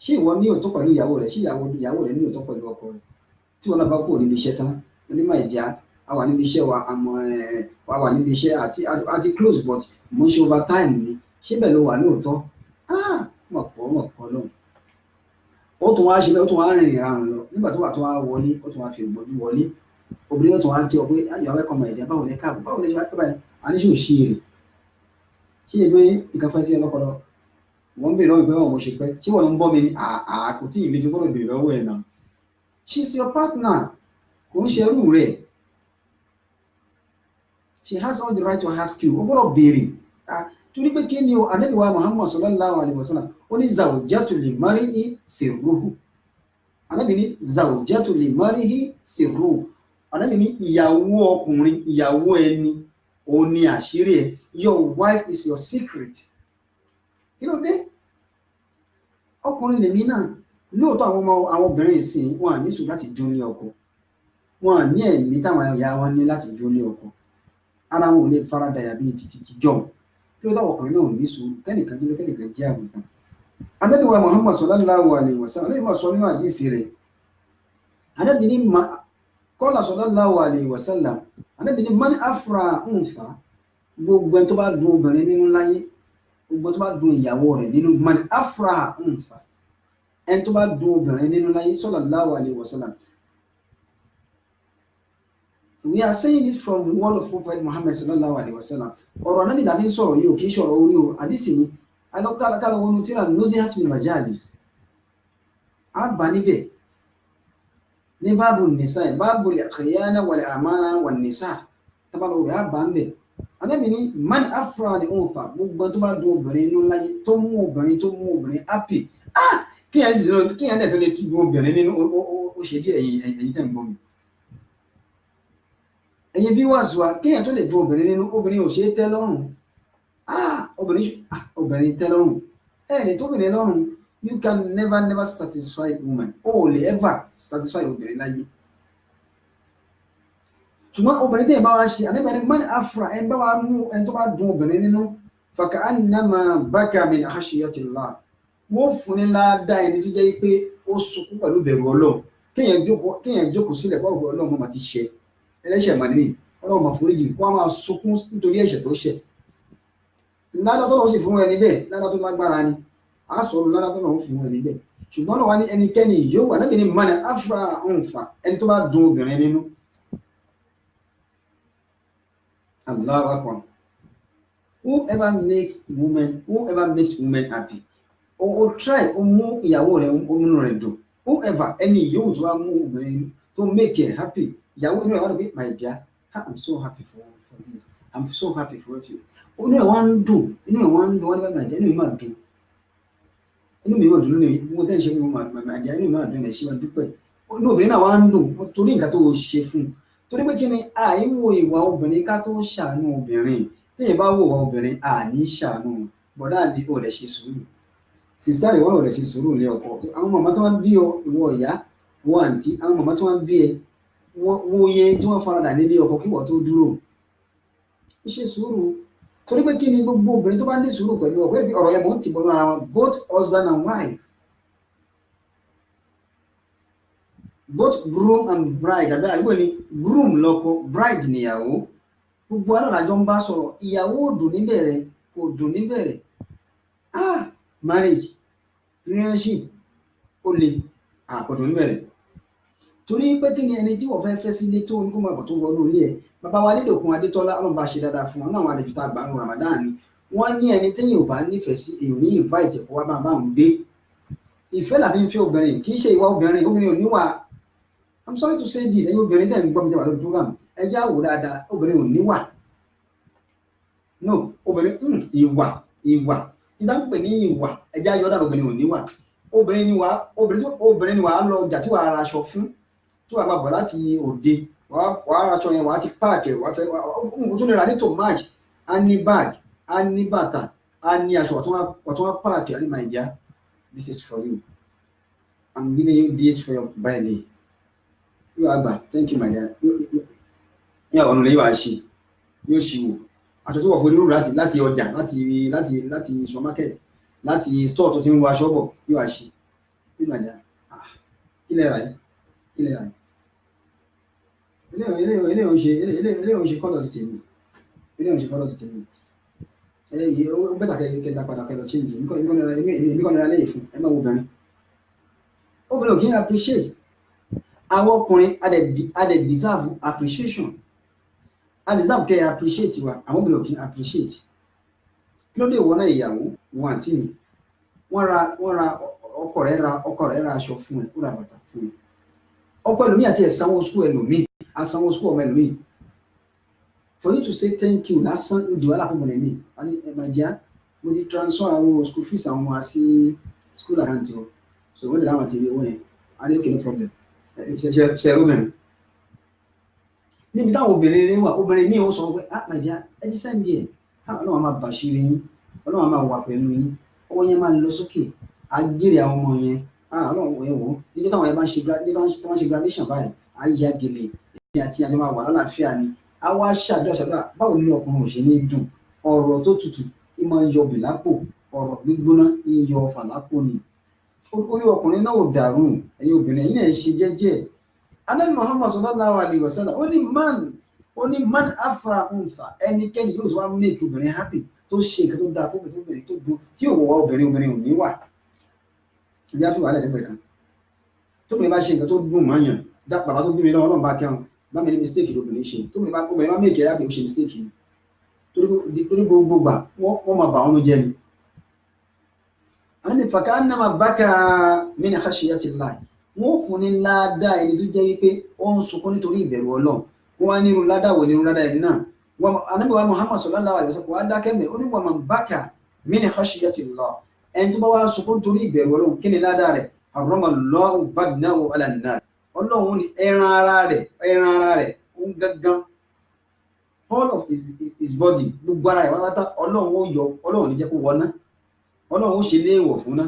ṣé ìwọ ní òótọ́ pẹ̀lú ìyàwó rẹ ṣé ìyàwó rẹ ní òótọ́ pẹ̀lú ọkọ rẹ tí wọn náà bá kúrò níbi iṣẹ́ tán onímọ̀ ìjà a wà níbi iṣẹ́ wa àmọ́ wa wà níbi iṣẹ́ àti close but mo ń ṣe overtime ni ṣé bẹ́ẹ̀ ló wà lóòótọ́ mọ̀ pọ̀ lọ́hùn ó tún wá ṣe bẹ́ẹ̀ ó tún wá rìnrìn ìràrùn lọ nígbà tó wà tó wá wọlé ó tún wá fi ògbójú wọlé obìnrin ó tún wá jẹ́ ọ pé ayọ̀ ẹ̀kọ́ mọ̀ ẹ̀dá báwo lẹ káàbọ̀ báwo lẹ ṣe wá pẹ́ báyìí àníṣe ò ṣe èrè ṣé ìgbé nǹkan fẹ́ sí ẹ lọ́pọ̀lọ́ wọ́n ń bèèrè lọ́wọ́ ìpẹ́ wọn mo ṣe pẹ́ ṣé wọ́n ń bọ́ mi ní kò tí ì le jù gbọ́dọ̀ bèèrè lọ́wọ́ ẹ̀ náà she's your partner kò ń ṣerú rẹ̀ she has all the right to ask you ó gbọ́dọ̀ béèrè torí pé kí ni o Ànábì wa Muhammad sallallahu alaihi wasallam ó ní zawjatu li mari'i sirruhu Ànábì ní zawjatu li mari'i sirruhu Ànábì ní ìyàwó ọkùnrin ìyàwó ẹni òun ni àṣírí ẹ your wife is your secret kí ló dé ọkùnrin lèmi náà lóòótọ́ àwọn obìnrin ìsìn wọn à ní sùn láti dún ní ọkọ wọn à ní ẹ̀mí táwọn ìyá wọn ní láti dún ní ọkọ ara wọn ò lè faradàyà bíi títí jọ̀hún kí ló dáwọ́ ọkùnrin náà ò ní sùn kẹ́nìkan jẹ́ kẹ́nìkan jẹ́ àgùntàn Ànábì wa Muhammad sallallahu alaihi wasallam Ànábì máa sọ nínú àdìsí rẹ̀ Ànábì ní qala sallallahu alaihi wasallam Ànábì ní man afra unfa gbogbo ẹni tó bá dùn obìnrin nínú láyé gbogbo tó bá dùn ìyàwó rẹ̀ nínú man afra unfa ẹni tó bá dùn obìnrin nínú láyé sallallahu alaihi wasallam. We are saying this from the word of Prophet Muhammad sallallahu alaihi wasallam. Ọ̀rọ̀ Ànábì la fi ń sọ̀rọ̀ yìí ò kì í ṣọ̀rọ̀ orí o àdìsí ni alọ́kàlọ́ wọnú tíra Nuzihatul Majalis á bá níbẹ̀ ní báàbù nìsá báàbù al-khiyana wal-amana wan-nisa tábàlọ́ wẹ̀ á bá ń bẹ̀. Ànábì ní man afra ni unfa gbogbo tó bá dùn obìnrin nínú láyé tó mú obìnrin happy kíyàn sì lọ kíyàn dẹ̀ tó lè dùn obìnrin nínú ó ṣe díẹ̀ ẹ̀yìn tẹ̀ ń gbọ́ mi. Ẹ̀yin viewers wa kéèyàn tó lè dùn obìnrin nínú obìnrin ò ṣe é tẹ́ lọ́rùn obìnrin tẹ́ lọ́rùn ẹni tó bìnrin lọ́rùn you can never satisfy woman o ò lè ever satisfy obìnrin láyé ṣùgbọ́n obìnrin tẹ́yìn bá wá ṣe àníbẹ̀rẹ̀ mọ́ni afra ẹni bá wá mú ẹni tó bá dùn obìnrin nínú faka annama baka min khashyatillah wọ́n fún ní ládàá ẹni tó jẹ́ pé ó sunkún pẹ̀lú bẹ̀rù Ọlọ́run kéèyàn jókòó sílẹ̀ pọ̀ Ọlọ́run mọ́ ti ṣe ẹlẹ́ṣẹ̀ mà nínú Ọlọ́run máa foríjì kó a máa sunkún nítorí ẹ̀ṣẹ̀ tó ṣẹ̀ ládá tó lọ́wọ́ sì fún ẹni bẹ́ẹ̀ ládá tó lágbára ni a sọ̀rọ̀ ládá tó lọ́wọ́ fún ẹni bẹ́ẹ̀ ṣùgbọ́n náà wá ní ẹnikẹ́ni yóò wà nábì ní mọ́nà afra unfa ẹni tó bá dùn obìnrin nínú Allahu Akbar whoever makes women happy o try o mú ìyàwó rẹ̀ múnú rẹ̀ dùn whoever ẹni yóò tó bá mú obìnrin tó make her happy ìyàwó inú ẹ̀ wá lọ pé my dear I'm so happy for this I'm so happy for you inú ẹ̀ wá ń dùn wọ́n ní bá my dear inú mi máa dùn lónìí mo tẹ́ ń ṣe fún my dear inú mi máa dùn ẹ̀ ṣe máa dúpẹ́ inú obìnrin náà wá ń dùn torí nǹkan tó ṣe fún torí pé kí ni àìwò ìwà obìnrin ká tó ṣàánú obìnrin téèyàn bá wò wá obìnrin àní ṣàánú bọ̀dá ni ò lè ṣe sùúrù sista ìwọ ò lè ṣe sùúrù lé ọkọ àwọn màmá tí wọ́n bí ọ ìwọ ìyá wọ àǹtí àwọn màmá tí wọ́n bí ẹ wo iye tí wọ́n faradà nílé ọkọ kí wọ́n tó dúró ó ṣe sùúrù torí pé kí ni gbogbo obìnrin tó bá ní sùúrù pẹ̀lú ọ̀rọ̀ yẹn mò ń tìbọnú ara wọn both husband and wife, both groom and bride àbí àgbẹ̀ ni groom lọ́kọ bride níyàwó, gbogbo aláàjọ ń bá sọ̀rọ̀, ìyàwó ò dùn níbẹ̀rẹ̀, kò dùn níbẹ̀rẹ̀, marriage relationship ó le kò dùn níbẹ̀rẹ̀, torí pé kí ni ẹni tí wọ́n fẹ́ fẹ́ sílé tó ní kó máa bọ̀ tó wọnú ilé ẹ̀. Bàbá wa Adédòkun Adétọ́lá ọlọ́run bá ṣe dáadáa fún wọn náà, àwọn àlejò tá a gbà ń Ramadan ni wọ́n ní ẹni téèyàn ò bá nífẹ̀ẹ́ sí èèyàn ní invite ẹ̀kọ́ wá bá ń gbé. Ìfẹ́ làfi ń fẹ́ obìnrin, kì í ṣe ìwà obìnrin ò níwà. I'm sorry to say this, ẹ̀yin obìnrin tẹ̀ ń gbọ́ mi tẹ̀ wà lórí program ẹ já wò dáadáa, obìnrin ò níwà. No, obìnrin ìwà ìdáǹpẹ̀ ní ìwà ẹ já yọ dáadáa, obìnrin ò níwà. Obìnrin ni wàá lọ ọjà tí wàá ra aṣọ fún, tí wàá máa bọ̀ láti òde, wàá aṣọ yẹn wàá ti páàkì, wàá fẹ́ o tún lè ra ní tòmáàjì, á ní báàgì, á ní bàtà, á ní aṣọ wàá tún wá páàkì, á ní my dear, this is for you, I'm giving you this for your birthday. Yóò àgbà, thank you my dear. Yóò ọ̀nà lè yóò ṣe, yóò ṣì wò aṣọ tó wọ̀ fún onírúurú láti ọjà, láti supermarket, láti store tó ti ń wọ aṣọ bọ̀, yóò ṣe yóò my dear, ilẹ̀ rà yìí. Ilé òun ṣe kọ́lọ̀ ti tèmi. Ẹyẹ ó bẹ́tà kẹta padà kẹlọ change. Èmi kọ́ nira lẹ́yìn fún ẹ máa wo obìnrin. Obìnrin ò kí ń appreciate. Àwọn ọkùnrin a dẹ̀ deserve appreciation. A deserve kẹ́ appreciate wa, àwọn obìnrin ò kí ń appreciate. Kí ló dé ìwọ náà ìyàwó wọn àǹtí mi? Wọ́n ra ọkọ rẹ̀ ra aṣọ fún ẹ, ó ra bàtà fún ẹ. Ọkọ ẹlòmíì àti ẹ̀sánwó school ẹlòmíì, asanwó school ọmọ ẹlòmíì. For you to say thank you lásán ojú wàhálà fún ọmọ mi, wọ́n ní ẹ̀màjá mo ti transfer àwọn school fees àwọn ọmọ sí school account o, so wọ́n lè láwọn ti rí owó yẹn, a ní okay no problem. Ṣe obìnrin níbi táwọn obìnrin rẹ wà, obìnrin ní òun sọ pé my dear ẹ ti sẹ́ndì ẹ̀, ọlọ́run máa bàṣírí yín, ọlọ́run máa wà pẹ̀lú yín, owó yẹn máa lọ sókè, àjèrè àwọn ọmọ yẹn, ọlọ́run ẹ̀ wò nígbà táwọn yẹn bá ń ṣe graduation báyìí, àyà gèlè èmi àti àjọ máa wà lálàáfíà ni. Àwa ṣàdúrà báwo ni ọkùnrin ò ṣe ní dùn, ọ̀rọ̀ tó tutù ìmọ̀ ń yọ bì lápò, ọ̀rọ̀ gbígbóná ń yọ ọfà lápò ni. Orí ọkùnrin náà ò dàrú, ẹ̀yin obìnrin yìí náà ṣe jẹ́jẹ́. Ànábì Muhammad sallallahu alaihi wasallam ó ní man afra untha, ẹnikẹ́ni yóò tó wá make obìnrin happy, tó ṣe nǹkan tó dáa fún obìnrin tó dùn, tí yóò wọ obìnrin ò ní wà. Ìyá fi wà lẹ́sẹ̀ kan tóbìnrin bá ṣe nǹkan tó dùn máa yàn, bàbá tó bí mi lọ́wọ́ náà bá kẹ́hùn bá mi ní mistake lóbìnrin ṣe, tóbìnrin bá make ẹ̀ ó ṣe mistake ni, torí gbogbo gbà wọ́n máa bà ọ́nú jẹ́ ni. Ànábì faka'annama baka min khashyatillah, wọ́n fún ní ládàá ẹni tó jẹ́ wípé ó ń sunkún nítorí ìbẹ̀rù Ọlọ́run. Wọ́n wá ní irú ládàá wo ní irú ládàá ẹni náà. Ànábì wa Muhammad sallallahu alaihi wasallam wá dákẹ́ mẹ́, ó ní wa man baka min khashyatillah, ẹni tó bá wá sunkún nítorí ìbẹ̀rù Ọlọ́run, kí ni ládàá rẹ̀? Harramallahu badnahu ala an-nar, Ọlọ́run ní ẹran ara rẹ̀ ń gángan, all of his body, gbogbo ara ìwáwátá Ọlọ́run ó yọ, Ọlọ́run ní jẹ́ kó wọná, Ọlọ́run ó ṣe léèwọ̀ fún ná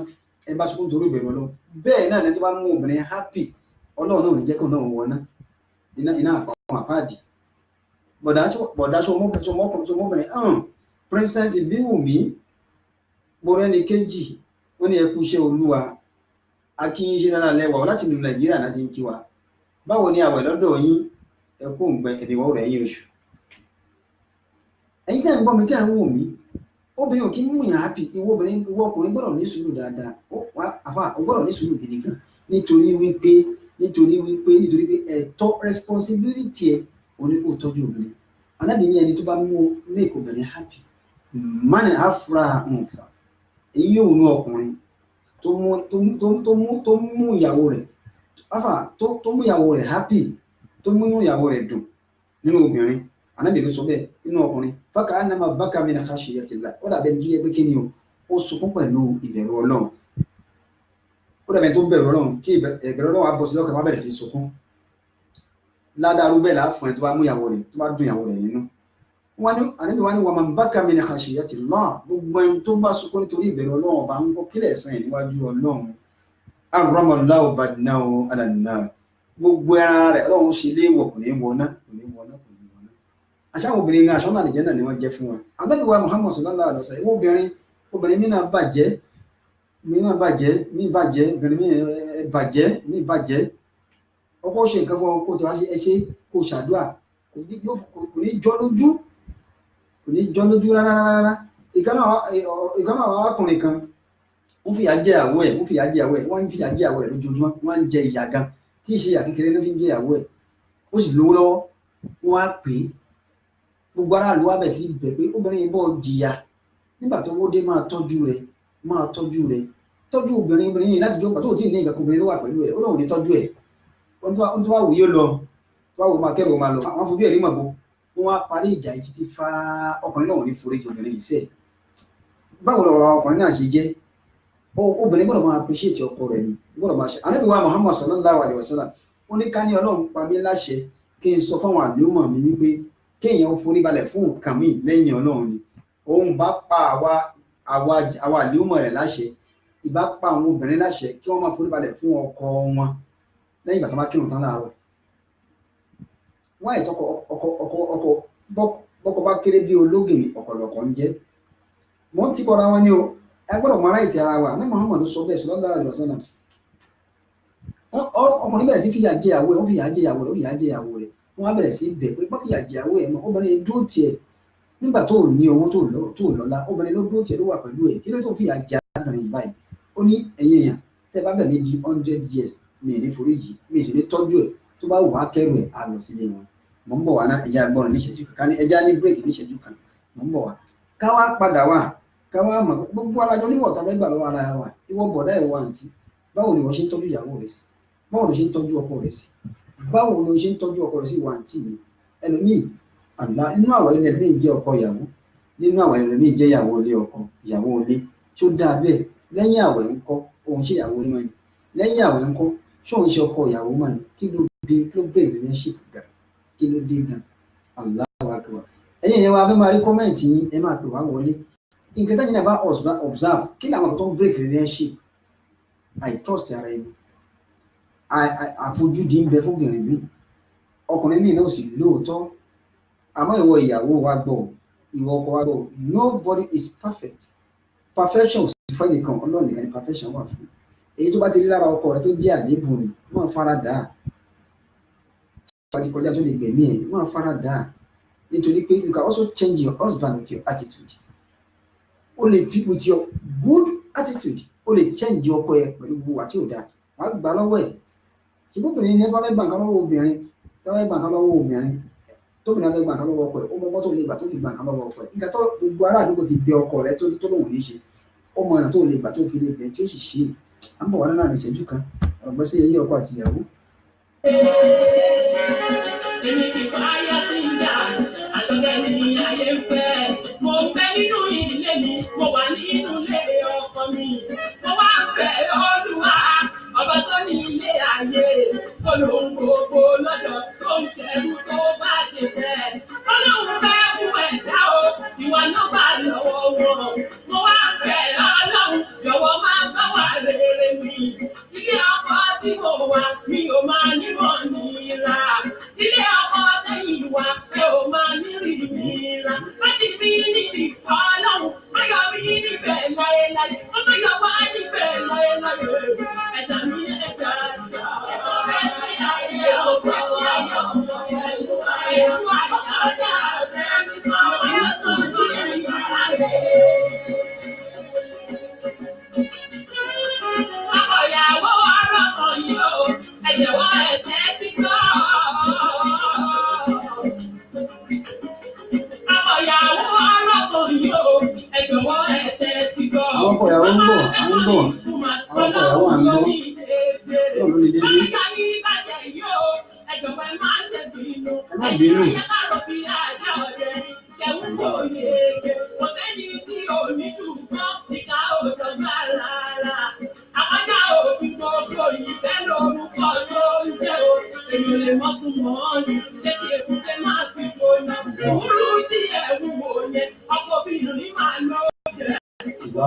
ẹ bá sunkún torí ìbẹ̀rù Ọlọ́run. Bẹ́ẹ̀ náà ní tó bá mú obìnrin happy, Ọlọ́run náà ní jẹ́ kó náà wọná, iná àpapọ̀ àpáàdì. Bọ̀dáṣọ ọmọbìnrin Princess Ìbíwùmí Morẹ́ni kejì, wọ́n ní ẹ kú iṣẹ́ Olúwa, akíyín ṣe náà lẹ́wà láti ìlú Nàìjíríà láti ń kí wa. Báwo ni àwẹ̀ lọ́dọ̀ yín? Ẹ kú òǹgbẹ ìdìwọ́ rẹ̀ yín oṣù. Ẹ̀yin tẹ́ ń gbọ́ mi tẹ́ ń wò mí, obìnrin ò kí ń mú yàn happy, ìwọ ọkùnrin gbọ́dọ̀ ní sùúrù dáadáa, ó gbọ́dọ̀ ní sùúrù gidi gan, nítorí wípé ẹ̀tọ́ responsibility ẹ̀ òní kò tọ́jú obìnrin. Ànábì ní ẹni tó bá mú make obìnrin happy, man afra untha, èyí yóò nú ọkùnrin tó mú ìyàwó rẹ̀ happy, tó mú ìyàwó rẹ̀ dùn nínú obìnrin. Ànábì ló sọ bẹ́ẹ̀ nínú ọkùnrin. Faka'annama baka min khashyatillah, ó dàbẹ̀ ní ẹgbẹ́ kí ni ó sunkún pẹ̀lú ìbẹ̀rù Ọlọ́run. Ó dàbẹ̀ tó bẹ̀rù Ọlọ́run tí ìbẹ̀rù Ọlọ́run wá bọ́ sí lọ́kàn wá bẹ̀rẹ̀ sí sunkún. Ládàrú bẹ́ẹ̀ láàfún ẹ tó bá mú ìyàwó rẹ̀, tó bá dùn ìyàwó rẹ̀ nínú. Ànábì wá ní wa man baka min khashyatillah, gbogbo ẹni tó bá sunkún nítorí ìbẹ̀rù Ọlọ́run bá ń gbọ́ kílẹ̀ ẹ̀san ẹ̀ níwájú Ọlọ́run. Harramallahu badnahu ala an-nar, gbogbo ẹran rẹ̀ Ọlọ́run ṣe léèwọ̀, kò ní wọná. àṣàwọn obìnrin ní aṣọ náà nìjẹ́ náà ni wọ́n jẹ́ fún wa. Ànábì wa Muhammad sallallahu alaihi wasallam obìnrin mi náà bàjẹ́ obìnrin mi bàjẹ́ ọkọ ṣe nǹkan fún ọ kó ti wá sí ẹṣẹ kó ṣàdúrà kò ní jọ lójú rárá. ìkànnà àwọn arákùnrin kan wọ́n fìyà jẹ ìyàwó ẹ̀ wọ́n ń fìyà jẹ ìyàwó ẹ̀ lójoojúmọ́ wọ́n ń jẹ ìyà gan tí ì ṣe ìyà kékeré ló fi ń jẹ ìyàwó ẹ̀ ó sì lówó lọ́wọ́ wọ́n á pè é gbogbo aráàlú wa bẹ̀ sí bẹ̀ pé obìnrin yìí bọ́ jìyà nígbà tó wó dé máa tọ́jú rẹ̀ tọ́jú obìnrin yìí láti jọ́ pàtó tí ì ní ìgbà obìnrin ló wà pẹ̀lú ẹ̀ ó lóun ní tọ́jú ẹ̀ wọ́n tó wá wòye lọ wá wò máa kẹ́rù máa lọ wọ́n fojú ẹ̀rí màbo wọ́n wá parí ìjà yìí títí fa ọkùnrin náà ní foríjì obìnrin yìí sẹ́ẹ̀. Báwo lọ̀rọ̀ ọkùnrin náà ṣe jẹ́ obìnrin gbọ́dọ̀ máa appreciate ọkọ rẹ̀ ni gbọ́dọ̀ máa ṣe. Ànábì wa Muhammad sallallahu alaihi wasallam ó ní ká ní Ọlọ́run pa mí láṣẹ kí n sọ fáwọn àlùmọ̀ mi wípé kéèyàn forí balẹ̀ fún nǹkan mi lẹ́yìn Ọlọ́run ni òun bá pa àwa àlùmọ̀ rẹ̀ láṣẹ ìbá pa àwọn obìnrin láṣẹ kí wọ́n máa forí balẹ̀ fún ọkọ wọn lẹ́yìn ìgbà tó bá kírun tán láàárọ̀. Wọ́n àìtọ́ ọkọ bọ́kọ bá kéré bí ológìnì ọ̀pọ̀lọpọ̀ ń jẹ́ mọ́ ti bọ́ra wọn ni o ẹ gbọ́dọ̀ mọ aráìtì ara wa ní Muhammadu sọ bẹ́ẹ̀ sallallahu alaihi wasallam. Ọkùnrin bẹ̀rẹ̀ sí fìyà jẹ ìyàwó rẹ̀ wọ́n á bẹ̀rẹ̀ sí bẹ̀ pé bọ́ fìyà jẹ ìyàwó ẹ̀ mọ́ obìnrin dúró tiẹ̀ nígbà tó ní owó tó lọ́lá obìnrin ló dúró tiẹ̀ ló wà pẹ̀lú ẹ̀ kí ló tó fìyà jẹ arákùnrin yìí báyìí. Ó ní ẹ̀yin èèyàn tẹ́ bá bẹ̀ mí di 100 years mi ní foríjì mi sì ní tọ́jú ẹ̀ tó bá wù wá kẹ́rù ẹ̀ á lọ sílé wọn. Mò ń bọ̀ wá náà ẹja gbọ́ràn ní ìṣẹ́jú kan ẹja ní bírèkì ní ìṣẹ́jú kan mò ń bọ̀ wá káwá padà wá káwá mọ̀ gbogbo alájọ níwọ̀ tá fẹ́ gbà lọ́wọ́ ara wa ìwọ bọ̀dá ìwọ àǹtí báwo ni wọ́n ṣe ń tọ́jú ìyàwó rẹ̀ sí báwo ló ṣe ń tọ́jú ọkọ rẹ̀ sí báwo ló ṣe ń tọ́jú ọkọ rẹ̀ sí ìwọ àǹtí mi ẹlòmíì àlá inú àwọ̀ ilẹ̀ mi jẹ́ ọkọ ìyàwó nínú àwọ̀ ilẹ̀ mi jẹ́ ìyàwó ilé ọkọ ìyàwó ilé tó dáa bẹ́ẹ̀ lẹ́yìn àwẹ̀ ńkọ́ òun ṣe ìyàwó ní mọ́ni lẹ́yìn àwẹ̀ ńkọ́ ṣóun ṣe ọkọ ìyàwó mọ́ni kí ló dé ló bẹ̀rẹ̀ ní ṣìkà kí ló dé gan Allahu Akbar. Ẹ̀yin yẹn wá fẹ́ máa rí kọ́mẹ̀ntì yín ẹ máa pè wá wọlé nǹkan táyìn náà bá observe kí làwọn tó ń break relationship I trust ara ẹni àfojúdi ń bẹ fúnbìnrin mi ọkùnrin mi náà sì lóòótọ́ àmọ́ ìwọ ìyàwó wa gbọ́ ìwọ ọkọ wa gbọ́ nobody is perfect perfection ò sì fẹ́ nìkan Ọlọ́run nìkan ni perfection wà fún èyí tó bá ti rí lára ọkọ rẹ tó jẹ́ àléébù ni wọ́n fara dà á tó bá ti kọjá tó lè gbẹ̀mí ẹ̀ wọ́n fara dà á nítorí pé you can also change your husband with your attitude o lè fi with your good attitude o lè change ọkọ ẹ pẹ̀lú gbogbo àti òdà wà á gbà lọ́wọ́ ẹ̀ ṣùgbọ́n obìnrin ní ẹgbẹ́ gbà kan lọ́wọ́ obìnrin lọ́wọ́ gbà kan lọ́wọ́ obìnrin tóbìnrin ẹgbẹ́ gbà kan lọ́wọ́ ọkọ ẹ̀ ó mọ ọgbọ́n tó lè gbà tó fi gbà kan lọ́wọ́ ọkọ ẹ̀ nígbà tó gbogbo ará àdúgbò ti bẹ ọkọ rẹ tó lòun ní ṣe ó mọ ọ̀nà tó lè gbà tó fi lè bẹ̀ tí ó sì ṣe à ń bọ̀ wá nínú àmì ìṣẹ́jú kan ọ̀gbọ́n sí eyín ọkọ àti ìyàwó. Èmi ti fàáyà sí ìyá, àtọ̀gẹ́ ni ayé ń fẹ́. Mo ń fẹ́ nínú ilé mi, mo wà nínú ilé ọkọ mi. Mo wá ń fẹ́ Olúwa, ọba tó ní ilé ayé. Olóhùn gbogbo lọ́dọ̀ tó ń ṣẹ́rú tó bá ṣe fẹ́. Ọlọ́run fẹ́ fún ẹ̀dá o, ìwà náà bá lọ́wọ́ wọn. Mo wá ń fẹ́ Ọlọ́run, jọ̀wọ́ máa gbọ́ wà rere mi. Ilé ọkọ tí mo wà, mi ò máa nímọ̀ nira. Ilé ọkọ tẹ́yìn wá, ẹ ò máa nírí nira. Láti bí níbi Ọlọ́run, ayọ̀ mi níbẹ̀ láéláé. Ọmọ yọ wá níbẹ̀ láéláé. Ẹ̀dá mi ẹ̀dá àjà. Ẹ̀sìn ayé ọkọ ayọ̀ ọkọ ẹ̀lú ayé. Ẹ̀lú àyàjà ẹ̀mí sọ̀rọ̀ yóò tó ní ìyá rẹ̀. Ọkọ̀yàwó arọ́kọ̀ yìí o, ẹ̀jẹ̀ wọ́n ẹ̀jẹ̀ sí gbọ́. Ọkọ̀yàwó arọ́kọ̀ yìí o, ẹ̀jẹ̀ wọ́n ẹ̀jẹ̀ sí gbọ́. Àwọn ọkọ̀yàwó ń bọ̀ àwọn ọkọ̀yàwó à ń bọ̀ lọ́run ní dédé. Ọ̀yà ní ìbàjẹ́ yìí o, ẹ̀jẹ̀ wọ́n máa ṣe bínú. Ẹ má bínú. Ẹ̀jẹ̀ ká rọ̀ bí ajá ọ̀dẹ, ṣẹ̀wọ́n kò yege. Kò sẹ́ni tí ò ní ṣùgbọ́n ìka òjò gbà rárá. Àkọ́jà òfin gbogbo ìfẹ́ lórúkọ ló ń jẹ́ o. Èmi lè mọ́ tún mọ́ ọ́nì, létí èkúté máa fi gbóná. Òwúrú tí ẹ̀wù wò yẹn, ọkọ̀ obìnrin ní máa ló jẹ́.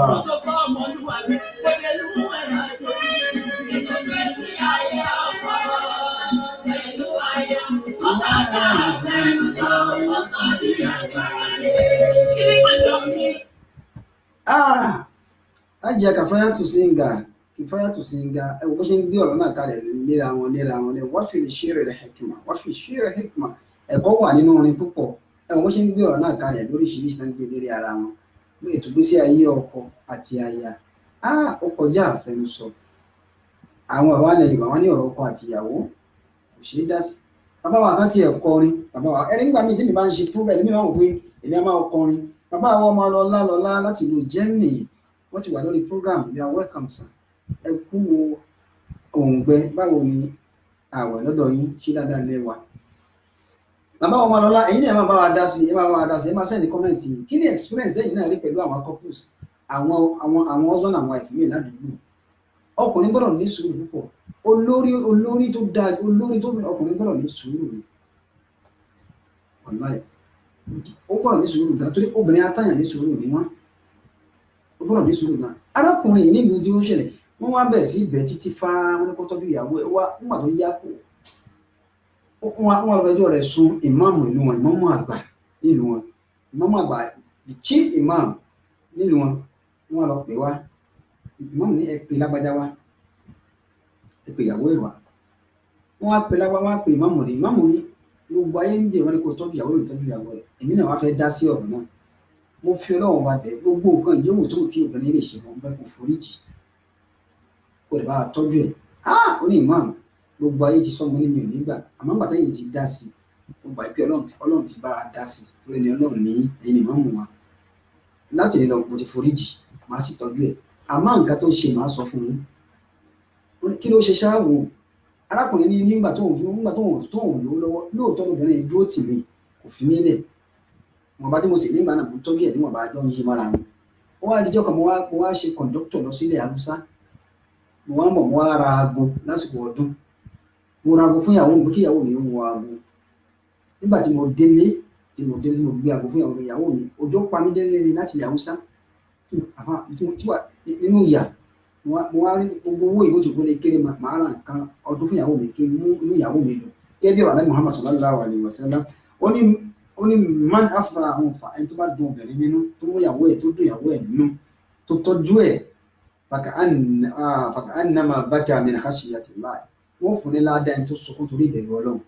Ọ̀rọ̀ tó kọ́ ọmọlúwàbí, pẹ̀lú ẹ̀rọ àjò. Ìjọba sí ayé ọkọ̀ pẹ̀lú ayé. Ọ̀gá àgbà ẹ̀rù sọ, ọ̀tọ̀ Ajá Kifayatu Singa ẹ wò bó ṣe ń gbé ọ̀rọ̀ náà kalẹ̀ léra wọn ní wọ́n fi ṣírí hikma ẹ̀kọ́ wà nínú orin púpọ̀ ẹ wò bó ṣe ń gbé ọ̀rọ̀ náà kalẹ̀ lóríṣiríṣi náà ń gbé lérí ara wọn ètò ìgbésí ayé ọkọ àti aya ó kọjá àfẹnusọ àwọn bàbá ilẹ̀ Yorùbá wọn ní ọ̀rọ̀ ọkọ àti ìyàwó kò ṣeé dá sí bàbá wa kan tiẹ̀ kọrin bàbá wa ẹni nígbà míì tí mi bá ń ṣe program ẹni mi máa ń wò pé èmi á máa kọrin bàbá àwọn ọmọ lọlá láti ìlú Germany wọ́n ti wà lórí program you are welcome sir ẹ kú òǹgbẹ báwo ni àwẹ̀ lọ́dọ̀ yín ṣé dáadáa lẹ wà bàbá ọmọ lọlá ẹ̀yin náà máa bá wa dá sí ẹ máa sẹ́ni kọ́mẹ̀ntì kí ni experience lẹ́yìn náà rí pẹ̀lú àwọn couples àwọn husband and wife mi ládùúgbò ọkùnrin gbọ́dọ̀ ní sùúrù púpọ̀ olórí tó dáa ọkùnrin gbọ́dọ̀ ní sùúrù ni ọ̀nà ó gbọ́dọ̀ ní sùúrù gan torí obìnrin atáyàn ní sùúrù ni wọ́n ó gbọ́dọ̀ ní sùúrù gan arákùnrin yìí nílùú tí ó ṣẹlẹ̀ wọ́n wá bẹ̀rẹ̀ sí ibẹ̀ títí fá wọn ní kó tọ́jú ìyàwó ẹ̀ wá nígbà tó yá kó wọ́n lọ fẹjọ́ rẹ̀ sun ìmáàmù ìlú wọn ìmáàmù àgbà nílùú wọn ìmáàmù àgbà the chief imam nílùú wọn wọ́n lọ pè wá ìmáàmù ní ẹ pè lágbájá wá ẹ pè ìyàwó ẹ̀ wá wọ́n wá pè lágbájá wá pè ìmáàmù ní gbogbo ayé ń bè wọ́n ní kó tọ́jú ìyàwó ẹ̀ èmi náà wá fẹ́ dá sí ọ̀rọ̀ náà mo fi Ọlọ́run wa bẹ̀ gbogbo nǹkan ìyẹ́wò tó kí obìnrin lè ṣe wọn bẹ́ẹ̀ kó foríjì kó lè bá a tọ́jú ẹ̀ ó ní ìmáàmù gbogbo ayé ti sọmọ ní mi ò nígbà àmọ́ bàtà yìí ti dá sí gbogbo àìpé Ọlọ́run ti bá a dá sí torí ni Ọlọ́run ní ẹni ìmáàmù wa láti lè lọ mo ti foríjì màá sì tọ́jú ẹ̀ àmọ́ nǹkan tó ṣe màá sọ fún yín kí ló ṣe ṣáàwò arákùnrin ní nígbà tó ń lówó lọ́wọ́ lóòótọ́ lóbìnrin dúró tì mí kò fi mí lẹ̀ wọn bá tí mo sì nígbà náà mo tọ́jú ẹ̀ níwọ̀n bá jọ ń yí mọ́ra wọn ó wá díjọ́ kan mo wá ṣe kọ̀ǹdọ́tọ̀ lọ sílẹ̀ Haúsá mo wá ra aago lásìkò ọdún mo ra aago fún ìyàwó mi kí ìyàwó mi wọ aago nígbà tí mo délé tí mo gbé aago fún ìyàwó mi òjò pa mí délé ni láti ilẹ̀ Haúsá tí wà nínú ìyà mo wá rí gbogbo owó ìbò tó lè kéré màá ra nǹkan ọdún fún ìyàwó mi kí n mú inú ìyàwó mi lò gẹ́gẹ́ bí ọ̀rọ̀ alẹ́ Muhammad sallallahu alaihi wasallam ó ní man afra àwọn fa ẹni tó bá dùn obìnrin nínú tó mú ìyàwó ẹ̀ tó dùn ìyàwó ẹ̀ nínú tó tọ́jú ẹ̀ fàkànnàmà bákà min khashyatillah wọ́n fún ní ládàá ẹni tó sọkún torí ìbẹ̀rù Ọlọ́run.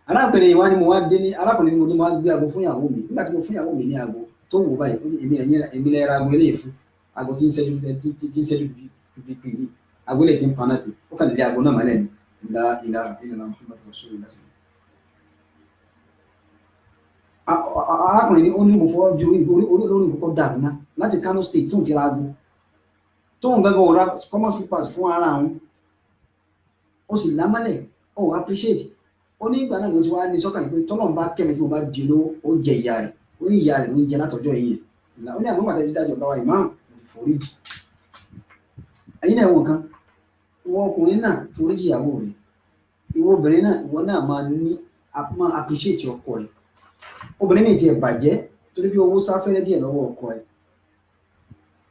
arákùnrin wa ni mo wá dé ní arákùnrin ni mo ní mo wá gbé aago fún ìyàwó mi nígbà tí mo fún ìyàwó mi ní aago tó wò báyìí ó ní èmi lẹ́ra aago eléyìí fún aago tí ń ṣẹ́jú pípí yìí aago eléyìí ti ń paná pé ó kàn lé aago náà mọ́lẹ̀ ní la ilaha illallah muhammadu rasulullah. arákùnrin ni ó ní mo fọwọ́ ju olórí ìkókó dàrú ná láti Kano State tóun ti ra aago tóun gángan ò ra common slippers fún ara àwọn ó sì lámálẹ̀ ó appreciate ó ní ìgbà náà ló ti wá ní sọ́kàn pé tọ́lọ́run bá kẹ́mi tí mo bá di lówó ó jẹ ìyá rẹ̀ ó ní ìyá rẹ̀ ló ń jẹ látọjọ́ yìí ó ní àwọn bàtà dídá sí ọ̀gá wa ìmáàmù foríjì ẹ̀yin náà wọ̀n kan ìwọ ọkùnrin náà foríjì ìyàwó rẹ̀ ìwọ obìnrin náà ìwọ náà máa appreciate ọkọ ẹ̀ obìnrin mi ti ẹ̀ bàjẹ́ torí bí owó sáfẹ́rẹ́ díẹ̀ lọ́wọ́ ọkọ ẹ̀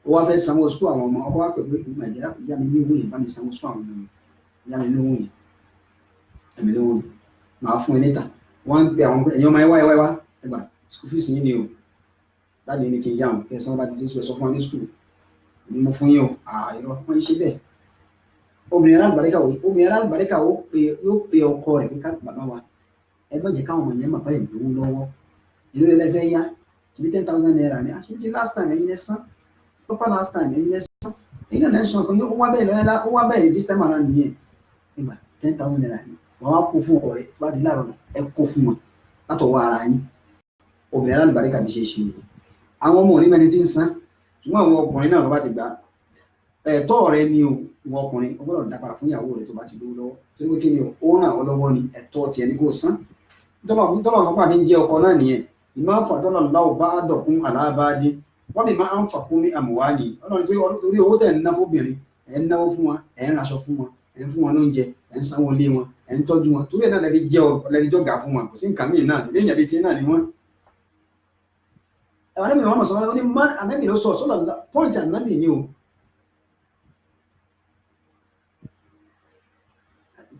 ó wá fẹ́ sanwó sukú àwọn ọmọ ọkọ wa pẹ̀lú nàìjíríà yá mi ní owó yẹn bá mi sanwó sukú àwọn ọmọ yá mi ní owó yẹn ẹ̀mí lówó yẹn màá fún ẹ níta wọ́n ń pe àwọn ẹ̀yàn ọmọ ẹwà ẹgbà school fees yín ni o láti ní kí n yá wọn kí ẹ sanwó bá ti ṣe sùn ẹ sọ fún wọn ní school ni mo fún yín o àìrọ wọn ń ṣe bẹ́ẹ̀ obìnrin alábàríkà yóò pe ọkọ rẹ̀ pé ká bàbá wa ẹ má jẹ́ káwọn ọmọ yẹn máa bá ìlú lọ́wọ́ ìlú rẹ̀ fẹ́ yá ṣebí 10,000 naira ni àṣírí ti last time ẹ̀yin ẹ̀sán proper last time ẹ̀yin ẹ̀sán ẹ̀yin náà lẹ́sàn kan ó wá bẹ́ẹ̀ this time around nìyẹn ìgbà 10,000 naira ni wọ́n wá kó fún ọkọ rẹ̀ bá di láàárọ̀ ẹ kó fún wọn látọwọ́ ara yín obìnrin alábàríkà bí ṣe ṣe nìyẹn àwọn ọmọ onímọ̀ ẹni tí ń san ṣùgbọ́n àwọn ọkùnrin náà tó bá ti gbà ẹ̀tọ́ rẹ ni o ìwọ ọkùnrin o gbọ́dọ̀ dápara fún ìyàwó rẹ tó bá ti lówó lọ́wọ́ torí pé kí ni ó ràn ọ́ lọ́wọ́ ni ẹ̀tọ́ tiẹ̀ ní kò san tọ́lọ̀ sọ́pà ní jẹ́ ọkọ náà nìyẹn ìmọ̀ àfàdọ́lọ̀ láwù bá dọ̀kún àlàábáàdì wọ́n lè máa ń fàkún ní àmùwálì ọlọ́run torí owó tẹ̀ ń ná fóbìnrin ẹ̀ ń náwó fún wọn ẹ̀ ń raṣọ fún wọn ẹ̀ ń fún wọn lóúnjẹ ẹ̀ ń sanwó lé wọn ẹ̀ ń tọ́jú wọn torí ẹ̀ náà lẹ́ẹ̀dí jọ́gà fún wọn kò sí nǹkan míì náà lẹ́yìn àbí tiẹ̀ náà ni wọ́n. ẹ̀wọ̀n anábì wọn sọ̀rọ̀ ó ní man anábì ló sọ sọ́lọ̀ pọ́ǹtì anábì ni o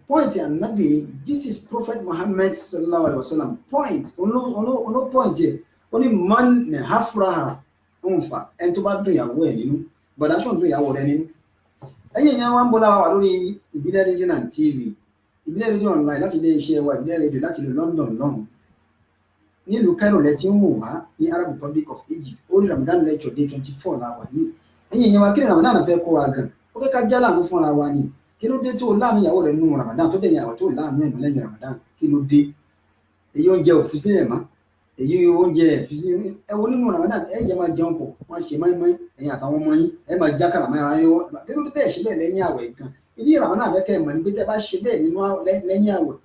point ànábì ni this is prophet Muhammad sallallahu alaihi wasallam point ono point ẹ̀ ó ní man ní hafraha ń fa ẹni tó bá dùn ìyàwó ẹ̀ nínú bọ̀dá ṣùn dùn ìyàwó rẹ̀ nínú. ẹ̀yin èèyàn wa ń bọ́ láwa wà lórí ìbílẹ̀ rédíò and TV ìbílẹ̀ rédíò online láti ilé iṣẹ́ wa ìbílẹ̀ rédíò láti ìlú London lọ́hùn nílùú Cairo lẹ ti ń wò wá ní Arab Republic of Egypt orí Ramadan lecture day 24 la wà yìí. ẹ̀yin èèyàn wa kí ni Ramadan fẹ́ kó wa gan ó fẹ́ ká já láàánú fúnra wa ni kí ló dé tó láàánú ìyàwó rẹ̀ nínú Ramadan tó dẹ̀yìn àwẹ̀ tó láàánú ẹ̀mọ́ lẹ́yìn Ramadan kí ló dé èyí oúnjẹ òfin sílẹ̀ mọ́ èyí oúnjẹ òfin sílẹ̀ ẹ wo nínú Ramadan ẹ jẹ́ máa jẹun pọ̀ wọ́n ṣe máìmáì ẹ̀yin àtàwọn ọmọ yín ẹ máa já kàràmọ́ ara yín wọ́n kí ló dé tẹ̀ ṣe bẹ́ẹ̀ lẹ́yìn àwẹ̀ gan ìdí Ramadan fẹ́ kẹ́ ẹ̀ mọ̀ ní pé tẹ́ bá ṣe bẹ́ẹ̀ nínú lẹ́yìn àwẹ̀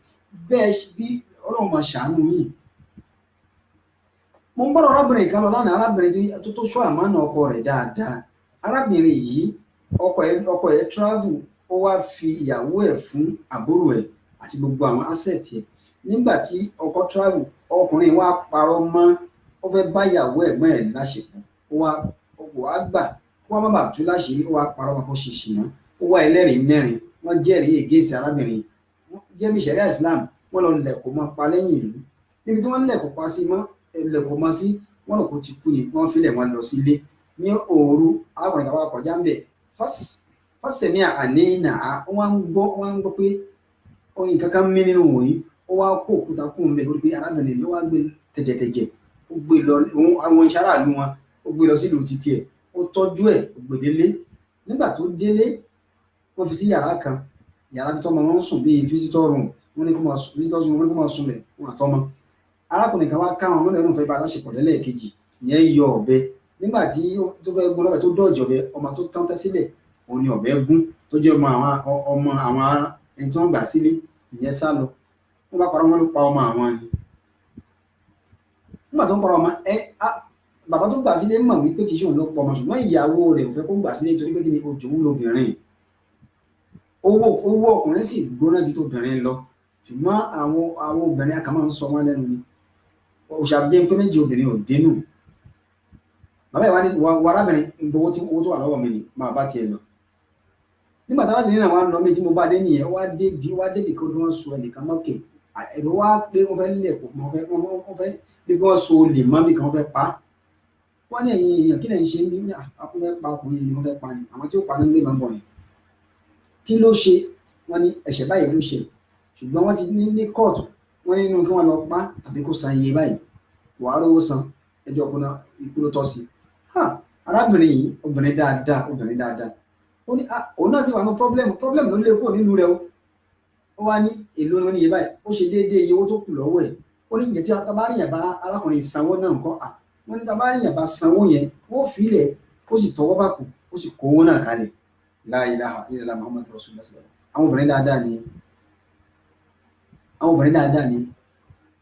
bẹ́ẹ̀ bí Ọlọ́run máa ṣàánú yín. mo ń bọ̀rọ̀ arábìnrin kan lọ lánàá arábìnrin tó ṣọ́ àmánà ọkọ rẹ̀ dáadáa arábìnrin yìí ọkọ ẹ̀ travel ó wá fi ìyàwó ẹ̀ fún àbúrò ẹ̀ àti gbogbo àwọn asset ẹ̀ nígbà tí ọkọ travel ọkùnrin wa parọ́ mọ́ ó fẹ́ bá ìyàwó ẹ̀gbọ́n ẹ̀ láṣepọ̀ ó wá gbà kó wá má bàa tú láṣìírí ó wá parọ́ mọ́ kó ṣe ṣìnà ó wá ẹlẹ́rìí mẹ́rin wọ́n jẹ́rìí ègéèsì arábìnrin jẹ́bi ṣẹ̀ríà Islam wọ́n lọ lẹ̀kọ̀ mọ́ pa lẹ́yìn ìlú níbi tí wọ́n lẹ̀kọ̀ pa sí mọ́ lẹ̀kọ̀ mọ́ sí wọ́n lọ kó ti kú ni wọ́n filẹ̀ wọn lọ sílé ní òru arákùnrin kan wá kọjá ń bẹ̀ fọ́sẹ̀mí àníyàn wọ́n ń gbọ́ pé oyin kankan mí nínú wọ̀nyí ó wá kó òkúta kú ń bẹ̀ lórí pé arábìnrin ló wá gbé tẹ̀jẹ̀tẹ̀jẹ̀ ó gbé lọ àwọn iṣẹ́ aráàlú wọn ó gbé lọ sílùú títí ẹ̀ ó tọ́jú ẹ̀ gbèdélé nígbà tó délé wọ́n fi sí yàrá kan yàrá bí tọ́mọ wọn sùn bíi visitor room wọ́n ní kó máa sùn bẹ̀ wọn àtọ́mọ arákùnrin kan wá káwọn wọn lẹ́nu fẹ́ bá aláṣepọ̀ lẹ́lẹ́ẹ̀kejì ìyẹn yọ ọ̀bẹ nígbà tí tó fẹ́ gún lọ́bẹ̀ tó dọ̀jì ọ̀bẹ ọmọ tó tán tẹ́ sílẹ̀ òun ni ọ̀bẹ gún tó jẹ́ ọmọ àwọn ẹni tí wọ́n gbà sílé ìyẹn sá lọ wọ́n bá parọ́ wọn ló pa ọmọ àwọn ni nígbà tó ń parọ́ ọmọ bàbá tó gbà sílé mọ̀ wípé kì í ṣe òun ló pọ̀ ọmọ ṣùgbọ́n ìyàwó rẹ̀ ò fẹ́ kó gbà sílé torí pé kí ni òjòwú lobìnrin owó ọkùnrin sì gbóná ju tóbìnrin lọ ṣùgbọ́n àwọn obìnrin àkàmọ́ ń sọ wọ́n lẹ́nu ni òṣàbíyẹn pé méjì obìnrin ò dénú bàbá ìwà ni wà arábìnrin owó tó wà lọ́wọ́ mi ni máa bá tiẹ̀ lọ nígbà tí arábìnrin náà wà ń lọ méjì mo bá dé nìyẹn wá débi kí wọ́n sọ ẹnìkan mọ́kè ẹ̀rọ wá pé wọ́n fẹ́ lẹ̀ kó wọ́n fẹ́ bí wọ́n so lè mọ́ bí kan fẹ́ pa wọ́n ní ẹ̀yìn èèyàn kí lẹ́yìn ṣe ń bí akún fẹ́ pa ọkùnrin ni wọ́n fẹ́ pa ni àwọn tí ó pa ní ilé máa ń bọ̀ yẹn kí ló ṣe wọ́n ní ẹ̀ṣẹ̀ báyìí ló ṣe ṣùgbọ́n wọ́n ti ní kóòtù wọ́n nínú kí wọ́n lọ pa tàbí kó san iye báyìí wàá rówó san ẹjọ́ ọkùnrin ikú ló tọ́ sí arábìnrin yìí obìnrin dáadáa ó ní òun náà sì wà ní problem ló lé kúrò nínú rẹ o ó wá ní èlò ní iye báyìí ó ṣe déédéé iye owó tó kù lọ́wọ́ ẹ̀ ó ní ìyẹn tí tabaríyàn bá arákùnrin sanwó náà nǹkan wọ́n ní tabaríyàn bá sanwó yẹn ó fi ilẹ̀ ó sì tọwọ́ bá kù ó sì kó owó náà kalẹ̀ la ilaha illallah muhammadu rasulullah àwọn obìnrin dáadáa ni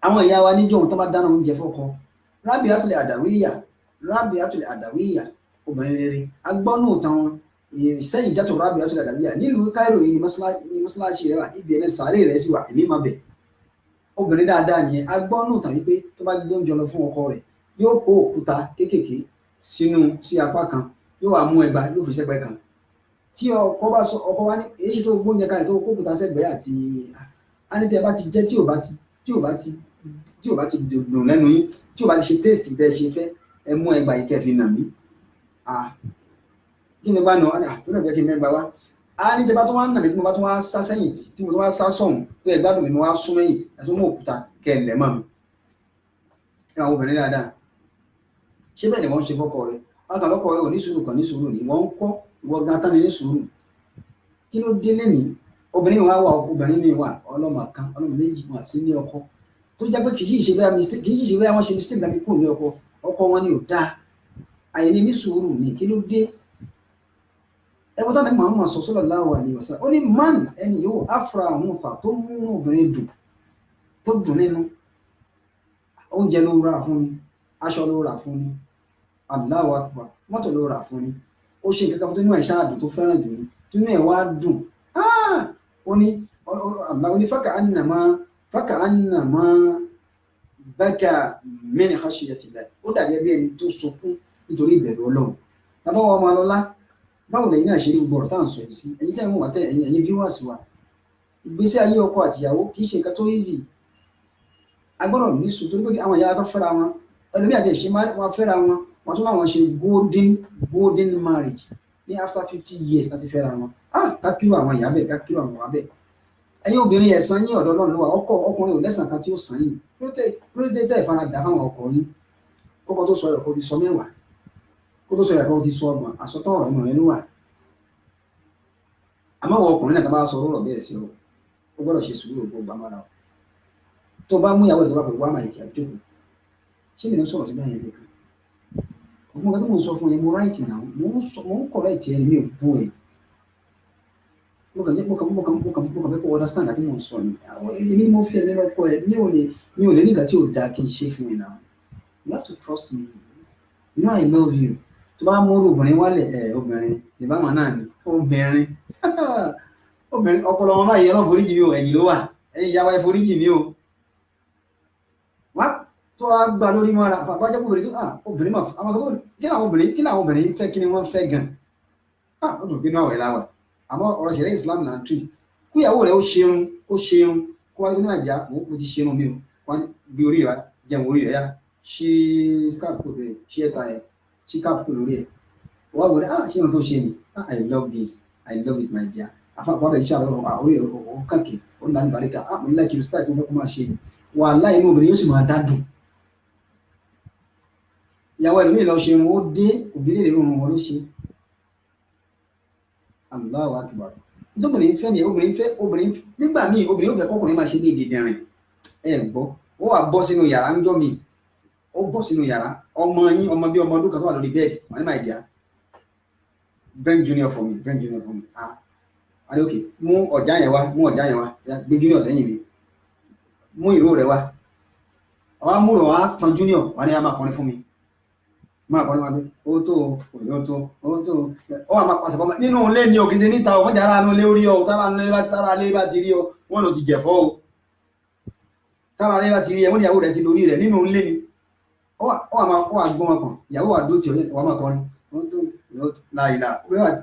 àwọn ìyá wa níjọ́ tó bá dáná oúnjẹ fọ́kọ Rabiatul Adawiyya obìnrin rere agbọ́nù táwọn Sayyidatu Rabiatul Adawiyya nílùú Cairo yìí ní mọ́sálásí rẹ̀ wà ibi ẹni sàárè rẹ̀ sì wà èmi máa bẹ̀ obìnrin dáadáa nìyẹn agbọ́nù tàbí pé tó bá gbé oúnjẹ lọ fún ọkọ rẹ̀ yóò kó òkúta kéékèèké sí apá kan yóò wá mú ẹgba yóò fi sẹ́gbẹ́ kan tí ọkọ bá sọ ọkọ wa ní èyí ṣe tó gbóúnjẹ kalẹ̀ tó kó òkúta sẹ́gbẹ́ àti anítẹ̀ bá ti jẹ́ tí ò bá ti dùn lẹ́nu yín tí ò bá ti ṣe taste bẹ́ẹ̀ ṣe fẹ́ ẹ mú ẹgba yìí kẹfì nà mí kí ni bá nà tó náà jẹ́ kí n mẹ́gba wá ní tẹ bá tó wá nà mí tí mo bá tó wá sá sẹ́yìn tí mo tó wá sá sọ̀hún tó ẹ gbádùn mi mo wá sún mẹ́yìn ẹ̀sùn mọ́ òkúta kẹlẹ̀ mọ́ mi àwọn obìnrin dáadáa ṣé bẹ́ẹ̀ ni wọ́n ń ṣe fọ́kọ rẹ̀ ọkàn lọ́kọ rẹ̀ ò ní sùúrù kan ní sùúrù ni wọ́n ń kọ́ ìwọ gan tán ní sùúrù kí ló dé lẹ́nìí obìnrin wa wà obìnrin mi wà ọlọ́mọ kan ọlọ́mọ méjì wọn sí ní ọkọ tó jẹ́ pé kì í ṣe bẹ́ẹ̀ wọ́n ṣe mistake tàbí kúrò ní ọkọ wọn ni ò dáa àyè ní sùúrù ni kí ló dé ẹgbẹ́ tán ní Muhammad sallallahu alaihi wasallam ó ní man ẹni yóò afra àwọn ọ̀fà tó mú obìnrin dùn tó dùn nínú oúnjẹ ló rà fún ni aṣọ ló rà fún ni Allahu akbar mọ́tò ló rà fún ni ó ṣe nǹkan kan tó inú ẹ̀ ṣáàdùn tó fẹ́ràn jù ní tó inú ẹ̀ wá dùn ó ní Allah ní fákà ánàmá bákà min khashiyatillah ó dàgẹ́ bí ẹni tó sọkún nítorí ìbẹ̀rù Ọlọ́run lábáwọ̀ ọmọ alọ́lá báwo lẹ́yìn náà ṣe rí gbogbo ọ̀rọ̀ táà ń sọ yìí sí ẹ̀yin tẹ́ ń wà tẹ́ ẹ̀yin viewers wa ìgbésí ayé ọkọ àtìyàwó kì í ṣe nǹkan tó easy. A gbọ́dọ̀ ní sùúrù torí pé àwọn ìyá tó fẹ́ra wọn ẹlòmíì àti ìṣe wọn fẹ́ra wọn wọn tún láwọn ṣe golden marriage ní after 50 years láti fẹ́ra wọn. Ká kírò àwọn ìyá bẹ́ẹ̀ ká kírò àwọn ìyá bẹ́ẹ̀. Ẹ̀yin obìnrin ẹ̀san yín ọ̀dọ̀ Ọlọ́run ló wà. Ọkùnrin ò lẹ́san kan tí ó san yín ló tẹ́ ìfaradà fáwọn ọkọ yín. Kókó tó sọ ẹ̀rọ kó ti sọ mẹ́wàá kó tó sọ ẹ̀rọ kó ti sọ ọgbọ̀n àsọtán ọ̀rọ̀ inú rẹ̀ ló wà. Àmọ́ àwọn ọkùnrin náà tó bá sọ ọ̀rọ̀ bẹ́ẹ̀ sí ọ ó gbọ́dọ̀ ṣe sùúrù ògbó gbàmọ́ra ọ. Tó bá mú ìyàwó rẹ̀ tó bá fẹ́ wá máa ìkì àjókòó ṣé mi ló sọ̀rọ̀ sí báyẹn nìkan. Ọgbọ́n nǹkan tí mò ń sọ fún yẹn mo ráìtì náà mo ń kọ̀rọ̀ ìtì ẹni mi ò bú ẹ. Mo kàn fẹ́ kó understand àti mò ń sọ ni. Èmi ni mo fi ẹ̀mí lọ́kọ ẹ mi ò lè nígbà tí ò dáa kí n ṣe fún ẹ náà. You have to trust me. You know I love you. Tó bá mú obìnrin wálẹ̀ obìnrin ìbámu náà ni obìnrin ọpọlọ wọn báyìí ọlọ́run foríjì mi o ẹ̀yìn ló wà ẹ̀yìn ìyá wa foríjì mi o. Wá tó a gba lórí mọ́ra àfàgbájẹ́ obìnrin tó obìnrin máa àwọn akọ́kọ́ kí làwọn obìnrin fẹ́ kí ni wọ́n fẹ́ gan. Ó dùn bínú àwẹ̀ láwà àmọ́ ọ̀rọ̀ ṣẹlẹ̀ Islam là ń tù kó ìyàwó rẹ̀ ó ṣerun kó wáyé tó ní àjà ó ti ṣerun mi o wọ́n gbé orí rẹ̀ jẹun orí rẹ̀ yá ṣí scarf kò rẹ̀ ṣí ẹ̀ta ẹ̀ ṣí cap kò lórí ẹ̀ wọ́n wọlé ṣé irun tó ṣe ni I love this I love it my dear àfàgbọ́ bẹ̀ iṣẹ́ àwọn orí ẹ̀ ó kàkì ó ń dání baríkà mo ní láìkiri style tí mo fẹ́ kó máa ṣe wàhálà inú obìnrin yóò sì máa dádùn. Ìyàwó ẹlòmíì lọ ṣe irun ó dé òbí lè rún wọn ló ṣe. Allahu akbar. Obìnrin fẹ́ ni obìnrin nígbà míì obìnrin ó fẹ́ kọ́kùnrin máa ṣe ní èdè dẹ̀rìn gbọ́ ó wà bọ́ sínú yàrá ń jọ́ mi ó bọ́ sínú yàrá ọmọ bí ọmọ ọdún kan tó wà lórí bẹ́ẹ̀dì wọ́n ní máa dìá bring junior for me adé òkè mú ọ̀já yẹn wá gbé junior sẹ́yìn mi mú ìró rẹ̀ wá àwọn amúrò wọn á pọn junior wọn ni a máa kọrin fún mi máa kọrin wọn pé ó tó ó wà máa pàṣẹ fọmọ nínú ilé ni òkè ṣe níta ò mọ́jà ara lé orí ọ tára lé bá ti rí ọ wọn lò ti jẹ̀fọ́ o tára lé bá ti rí ẹ wọ́n ní ìyàwó rẹ̀ ti lórí rẹ̀ nínú ilé ni ó wà gbọ́n wọn kàn ìyàwó wà dó tí wọ́n máa kọrin wọ́n tó láìla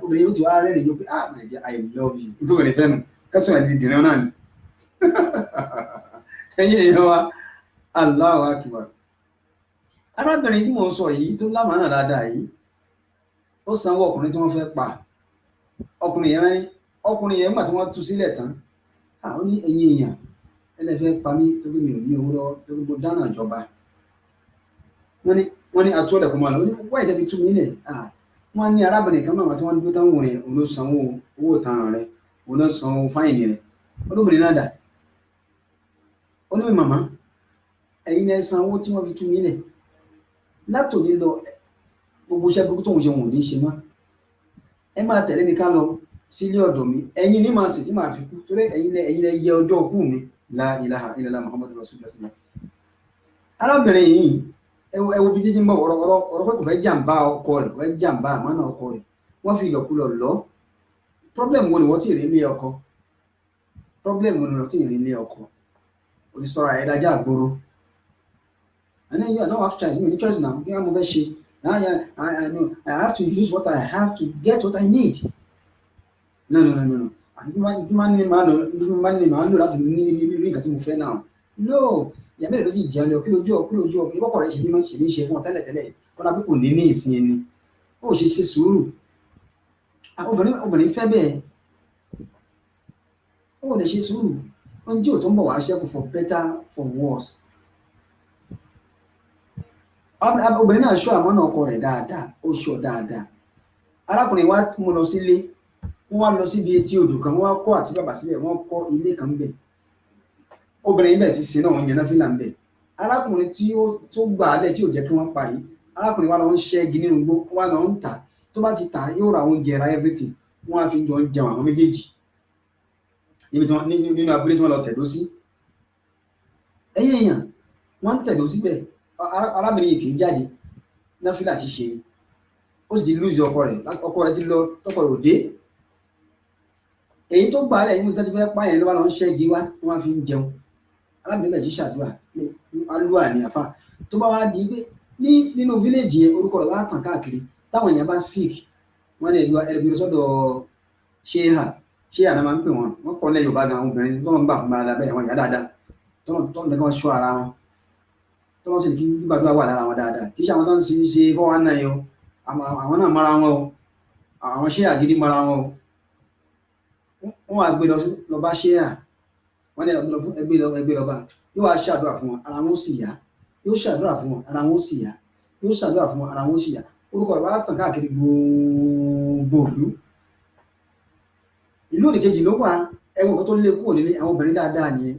obìnrin yóò ti wá rẹ́rìn yóò pé my dear I love you nítorí rẹ̀ fẹ́nu kẹ́sùn ẹ̀ ti dìrín náà ni ẹ̀yìn èèyàn wa Allahu akbar. Arábìnrin tí mò ń sọ yìí tó lámàánà dáadáa yìí ó sanwó ọkùnrin tí wọ́n fẹ́ pa ọkùnrin yẹn nígbà tí wọ́n tú sílẹ̀ tán ó ní ẹ̀yin èèyàn ẹlẹ́fẹ́ pa mí tó bí mi ò ní owó lọ́wọ́ tó gbogbo dáná ìjọba wọ́n ní atúọ̀lẹ̀ kó máa lọ wọ́n ìjẹ́bi tú mí lẹ̀ wọ́n ní arábìnrin kan náà tí wọ́n dúró tán wò rẹ̀ òun ló sanwó owó ìtanràn rẹ̀ òun ló sanwó fáìnì rẹ̀ olóbìnrin náà dà ó ní màmá ẹ̀yin náà san owó tí wọ́n fi tú mí lẹ̀ látòní lọ gbogbo iṣẹ́ burúkú tóun ṣe wọn ò ní ṣe mọ́ ẹ máa tẹ̀lé mi ká lọ sílé ọ̀dọ̀ mi ẹ̀yin ní màá sì tí màá fi kú torí ẹ̀yin lẹ yẹ ọjọ́ òkú mi la ilaha illallah muhammadu rasulullah sallallahu. Arábìnrin yìí ẹ wo bí títí ń bọ̀ ọ̀rọ̀ pé kò fẹ́ jàǹbá ọkọ rẹ̀ kò fẹ́ jàǹbá àmánà ọkọ rẹ̀ wọ́n fi ìlọ̀kulọ̀ lọ problem wo ni wọ́n ti rí ilé ọkọ o ti sọ̀rọ̀ àyẹ̀dájà àgbòrò and then you don't have choice you need choice now kí wọ́n mo fẹ́ ṣe I know I have to use what I have to get what I need no àti máa ní màá lò láti ní nǹkan tí mo fẹ́ náà no ìyá mẹ́rin ló ti jẹun lọ kí lójú ọ ìbọ̀kọ̀ rẹ̀ ṣe ní ṣe fún ọ tẹ́lẹ̀ kọ́lá pé kò ní ìsìn ẹni ó ṣe sùúrù obìnrin fẹ́ bẹ́ẹ̀ ó lè ṣe sùúrù ohun tí ò tó ń bọ̀ wá ṣẹ́kù for better for worse. Obìnrin náà ṣọ́ àmọ́nà ọkọ rẹ̀ dáadáa ó ṣọ́ dáadáa arákùnrin wa mú lọ sílé wọ́n wá lọ síbi etí odò kan wọ́n wá kọ́ àti bàbá síbẹ̀ wọ́n kọ́ ilé kan bẹ̀ obìnrin bẹ̀ ti sin náà wọ́n yẹn náà fìlà ń bẹ̀ arákùnrin tí ó gbà á lẹ̀ tí ò jẹ́ kí wọ́n parí arákùnrin wa lọ ń ṣẹ́gi nínú igbó wa lọ ń tà tó bá ti tà yóò ra oúnjẹ ra everything wọ́n á fi jọ jẹun àwọn méjèèjì nínú abúlé tí wọ́n lọ tẹ̀dó sí ẹ̀yìn èèyàn wọ́n ń tẹ̀dó síbẹ̀ arábìnrin yìí kì í jáde náfìlà ṣíṣe ni ó sì ti lùzì ọkọ rẹ̀ ti lọ tọkọ rẹ̀ òde èyí tó gbà á lẹ̀ nínú ìtọ́jú fẹ́ pààyàn ló wà lọ ń ṣẹ́gi wá wọ́n fi ń jẹun arábìnrin bẹ̀ jí ṣàdúrà alúwà ní àfà tó bá wá di pé nínú fíléèjì yẹn orúkọ rẹ̀ wá tàn káàkiri táwọn èèyàn bá sick wọ́n ní ẹ̀dùn sọ́dọ̀ ṣéhà ṣé àná máa ń pè wọ́n pọ̀ lẹ́yìn Yorùbá gan àwọn obìnrin tó ń gbà fún ara bẹ́ẹ̀ àwọn ìyá dáadáa tó ń lẹ́kọ̀ọ́ ṣọ́ ara wọn tó ń sì kí gbàdúrà wà lára wọn dáadáa kì í ṣe àwọn tó ń ṣe fọ́wọ́ náà yẹn o àwọn náà mara wọn o àwọn ṣé àgídí mara wọn o wọ́n wá gbé lọ bá ṣé à wọ́n ní ẹgbẹ́ lọ bá yóò wá ṣàdúrà fún wọn ara wọn sì yá yóò ṣàdúrà fún wọn ara wọn sì yá yóò ṣàdúrà fún wọn ara wọn sì yá orúkọ rẹ̀ wá tàn káàkiri gbogbo ìlú òdìkejì ló wà ẹwọn kan tó lé kúrò nílé àwọn obìnrin dáadáa nìyẹn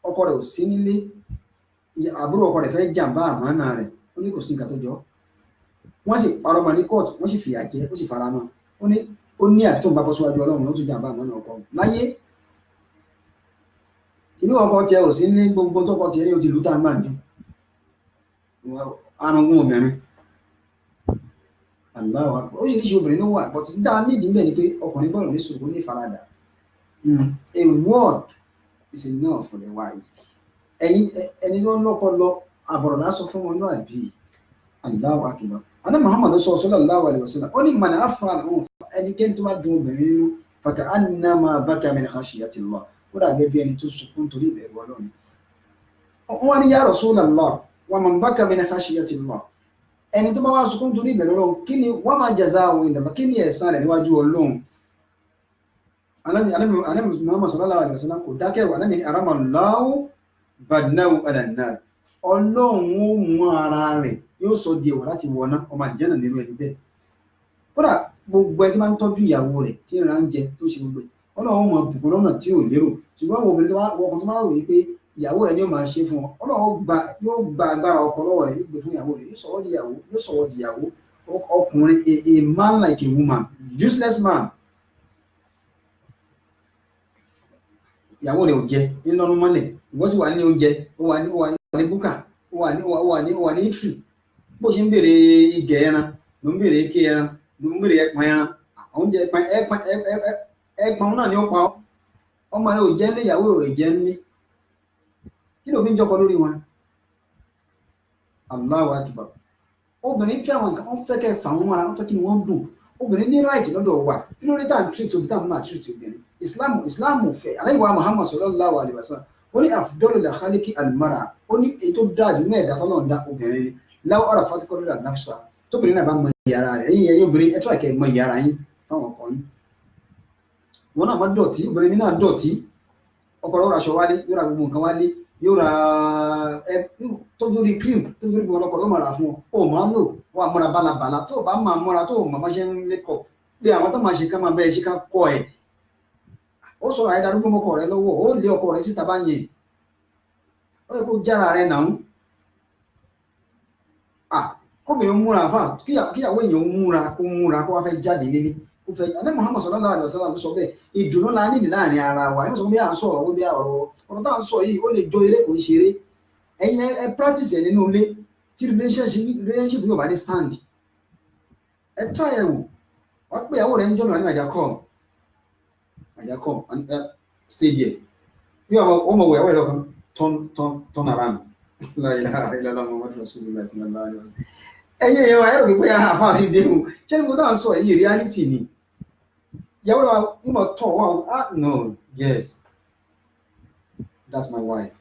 ọkọ rẹ̀ ò sí nílé àbúrò ọkọ rẹ̀ fẹ́ jàǹbá àmánà rẹ̀ ó ní kò sí nǹkan tó jọ wọ́n sì parọ́ mọ́ ní kóòtù wọ́n sì fìyà jẹ ó sì fara mọ́ ó ní àfi tó ń bá bọ́ síwájú Ọlọ́run ló tún jàǹbá àmánà ọkọ láyé ìlú ọkọ tiẹ̀ ò sí ní gbogbo tó kọ tiẹ̀ ní o ti lù tá a máa ń dùn arúgbó obìnrin Allahu Akbar oríṣiríṣi obìnrin ló wà but dáa nídìí bẹ́ẹ̀ ni pé ọkùnrin gbọ́dọ̀ ní sùúrù ní ìfaradà a word is enough for the wise ẹni tó ń lọ́kọ lọ àbọ̀rọ̀ lásọ fún wọn náà bí Allahu Akbar adé Muhammad sallallahu alaihi wasallam ó ní mọ̀nà afra àwọn ẹnikẹ́ni tó bá dùn obìnrin nínú fàkà annama baka min khashiyatillah ó dàgẹ́ bí ẹni tó sunkún torí ìbẹ̀rù Ọlọ́run wọ́n ní ya Rasulallah wa man baka min khashiyatillah ẹni tó bá wá sunkún torí ìbẹ̀rù Ọlọ́run kí ni wọ́n máa jazā'uhu indallah kí ni ẹ̀san rẹ̀ níwájú Ọlọ́run Ànábì Muhammad sallallahu alaihi wasallam kò dákẹ́ wà náà ní aramallahu badnahu ala an-nar Ọlọ́run ó mú ara rẹ̀ yóò sọ di ẹ̀wọ̀ láti wọná ọmọ àdìjẹ́ náà nínú ẹni bẹ́ẹ̀ kódà gbogbo ẹni tí máa ń tọ́jú ìyàwó rẹ̀ tí ìrìn àǹjẹ tó ṣe gbogbo Ọlọ́run mọ bùkún lọ́nà tí ò lérò ṣùgbọ́n àwọn obìnrin tó máa rò yí pé ìyàwó rẹ̀ ni ó máa ṣe fún ọ Ọlọ́run yóò gba agbára ọkọ lọ́wọ́ rẹ̀ yóò gbé fún ìyàwó rẹ̀ yóò sọ̀rọ̀ di ìyàwó ọkùnrin a man like a woman useless man ìyàwó rẹ̀ ò jẹ ńlọrọ mọ́lẹ̀ ìwọ sì wà ní oúnjẹ ó wà ní búkà ó wà ní ìtìrì bó ṣe ń béèrè igẹ̀ ẹran ló ń béèrè ike ẹran ló ń béèrè ẹpọn ẹran oúnjẹ ẹpọn náà ni ó pa ọmọ rẹ̀ ò jẹ ní ìyàwó rẹ̀ jẹ ní kí ló fi ń jọkọ lórí wọn Allahu Akbar obìnrin fẹ́ àwọn nǹkan wọ́n fẹ́ kẹ́ fà wọ́n mọ́ra wọ́n fẹ́ kí ni wọ́n dùn obìnrin ní right lọ́dọ̀ wa kí ló dé tá à ń treat obì tá à ń máa treat obìnrin Islam fẹ́ Ànábì wa Muhammad sallallahu alaihi wasallam ó ní afdalul khalqi al-mar'a ó ní èyí tó dáa jù mẹ́ẹ̀dá tọ́lọ́ ń dá obìnrin ni law arafat qadra nafsa tóbìnrin náà bá mọ ìyàrá rẹ̀ ẹ̀yin obìnrin ẹ̀ tó àkẹ́ mọ ìyàrá yín fáwọn ọkọ yín wọn náà má dọ̀tí obìnrin náà dọ̀tí ọkọ rẹ̀ ó ra aṣọ wálé yóò ra gbogbo nǹkan wálé yóò ra tó lórí cream tó lórí gbogbo ọkọ yóò máa rà fún ọ máa ń lò wọn àmúra balabala tó bá máa múra tó màmá ṣe ń lékọ̀ pé àwọn tó máa ṣe ká máa bẹ́ẹ̀ ṣe ká kọ́ ẹ̀ ó sọ̀rọ̀ àyè darúgbó mọ́kọ rẹ̀ lọ́wọ́ ó lé ọkọ rẹ̀ síta báyẹn ó yẹ kó jára rẹ̀ nàún kóbìnrin múra fà kíyàwó èèyàn múra kó wá fẹ́ jáde nílé ó fẹ́ Ànábì Muhammad sallallahu alaihi wasallam ló sọ bẹ́ẹ̀ ìdùnnú la nídìí láàrin ara wa ẹ má sọ pé à ń sọ̀rọ̀ ó bí ọ̀rọ̀ tá à ń sọ yìí ó lè jọ eré kò ń ṣeré ẹ̀yin ẹ practice ẹ̀ nínú ilé tí relationship yóò bá ní stand ẹ try ẹ wò wọ́n pé ìyàwó rẹ̀ ń jọ́ mi wà ní màjà come stay there bí ọmọ wẹ̀ ẹ̀wọ̀ ẹ̀ lọ́kàn turn around la ilaha illallah Muhammadur rasulullah sallallahu alaihi wasallam ẹ̀yin ẹ̀yẹ wa ẹ̀rọ pípẹ́ àfáà ti dé mu ṣé mo náà sọ èyí reality ni ìyàwó wa ìmọ̀ tọ̀ wá no yes that's my wife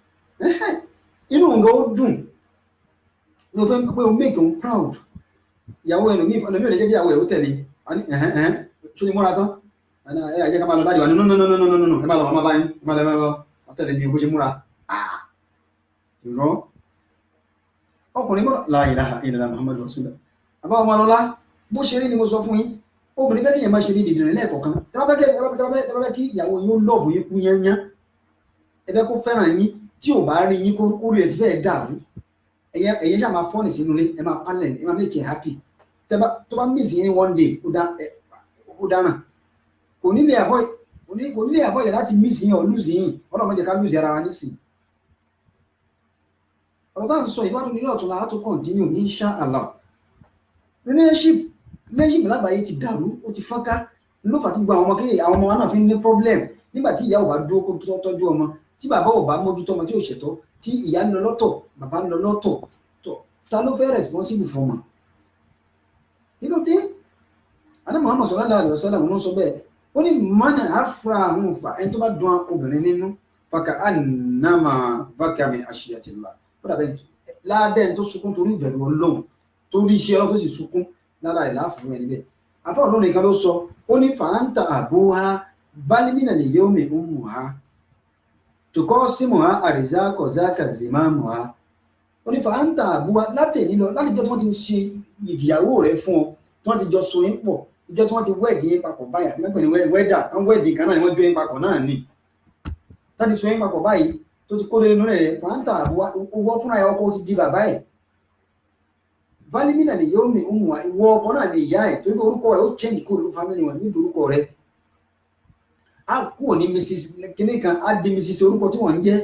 inú nǹkan ó dùn ní o fẹ́ pé o make him proud ìyàwó ẹlòmíì ò lè jẹ́ kí ìyàwó ẹ̀ ó tẹ̀lé ṣó ni múra tán ẹ àjẹ́ ká máa lọ dájú wa no ẹ máa lọ máa bá yín ẹ máa lọ tẹ̀lé ní bó ṣe múra ìrọ́ ọkùnrin mọ́ la ilaha illallah Muhammadur rasulullah àbá ọmọ ọlọ́lá bó ṣe rí ni mo sọ fún yín obìnrin fẹ́ kí èèyàn máa ṣe ní dìdìrín lẹ́ẹ̀kọ̀ọ̀kan tẹ́ bá fẹ́ kí ìyàwó yín ó lọ́ọ̀bù yín kú yányán ẹ fẹ́ kó fẹ́ràn yín tí ò bá rí yín kó rí ẹ̀ ti fẹ́ dàrú ẹ̀yẹ ṣáà máa fọ́ọ̀nì sínú ilé ẹ máa pálẹ̀ ẹ máa make it happy tó bá miss yín one day ó dáná kò nílé avoid láti miss yín or lose yín ọlọ́mọ jẹ́ ká lose ara wa nísìn ọ̀rọ̀ táà ń sọ ìwádìí nílé ọ̀tún láà tó continue insha Allah relationship lágbàáyé ti dàrú ó ti fọ́nká ló fà tí gbogbo àwọn ọmọ wa náà fi ń ní problem nígbà tí ìyá ò bá dúró kó tọ́jú ọmọ tí bàbá ò bá mójútó ọmọ tí ò ṣètọ́ tí ìyá ń lọ lọ́tọ̀ bàbá ń lọ lọ́tọ̀ ta ló fẹ́ responsible fún ọmọ kí ló dé Ànábì Muhammad sallallahu alaihi wasallam ló sọ bẹ́ẹ̀ ó ní mọ́nà àfúrà àwọn òfà ẹni tó bá dùn obìnrin nínú fàkà ànàmà bákàmì àṣìyàtìlá ó dàbẹ̀ ládẹ́ tó sunkún torí ìbẹ̀rù Ọlọ́run torí iṣẹ́ Ọlọ́run tó sì sunkún lára rẹ̀ láàfin ẹni bẹ́ẹ̀ afọ́ Ọlọ́run nìkan ló sọ ó ní fàáńtà àbúhá bálímìnà lè yóò mi ń mú ha tòkọ́ símù ha àrízákọ̀ zákà zimáàmù ha ó ní fàáńtà àbúhá látẹ̀ní lọ látijọ́ tí wọ́n ti ṣe ìgbìyàwó rẹ̀ fún ọ tí wọ́n ti jọ so yín pọ̀ ìjọ tí wọ́n ti wẹ́ẹ̀dì yín papọ̀ báyà nígbà ní wẹ́dà kan wẹ́ẹ̀dì kan náà ni wọ́n jó yín papọ̀ náà ni táti so yín papọ̀ báyìí tó ti kó lé nínú rẹ̀ fàáńtà àbúhá owó fúnra ẹ̀ ọkọ ti di bàbá ẹ̀ bálímìnà lè yóò mi ń mú wa ìwọ ọkọ náà lè yá ẹ̀ torí pé orúkọ rẹ̀ ó change kó ló family wọn níbi orúkọ rẹ̀ á kúrò ní mrs kìnìún kan á di mrs orúkọ tí wọ́n ń jẹ́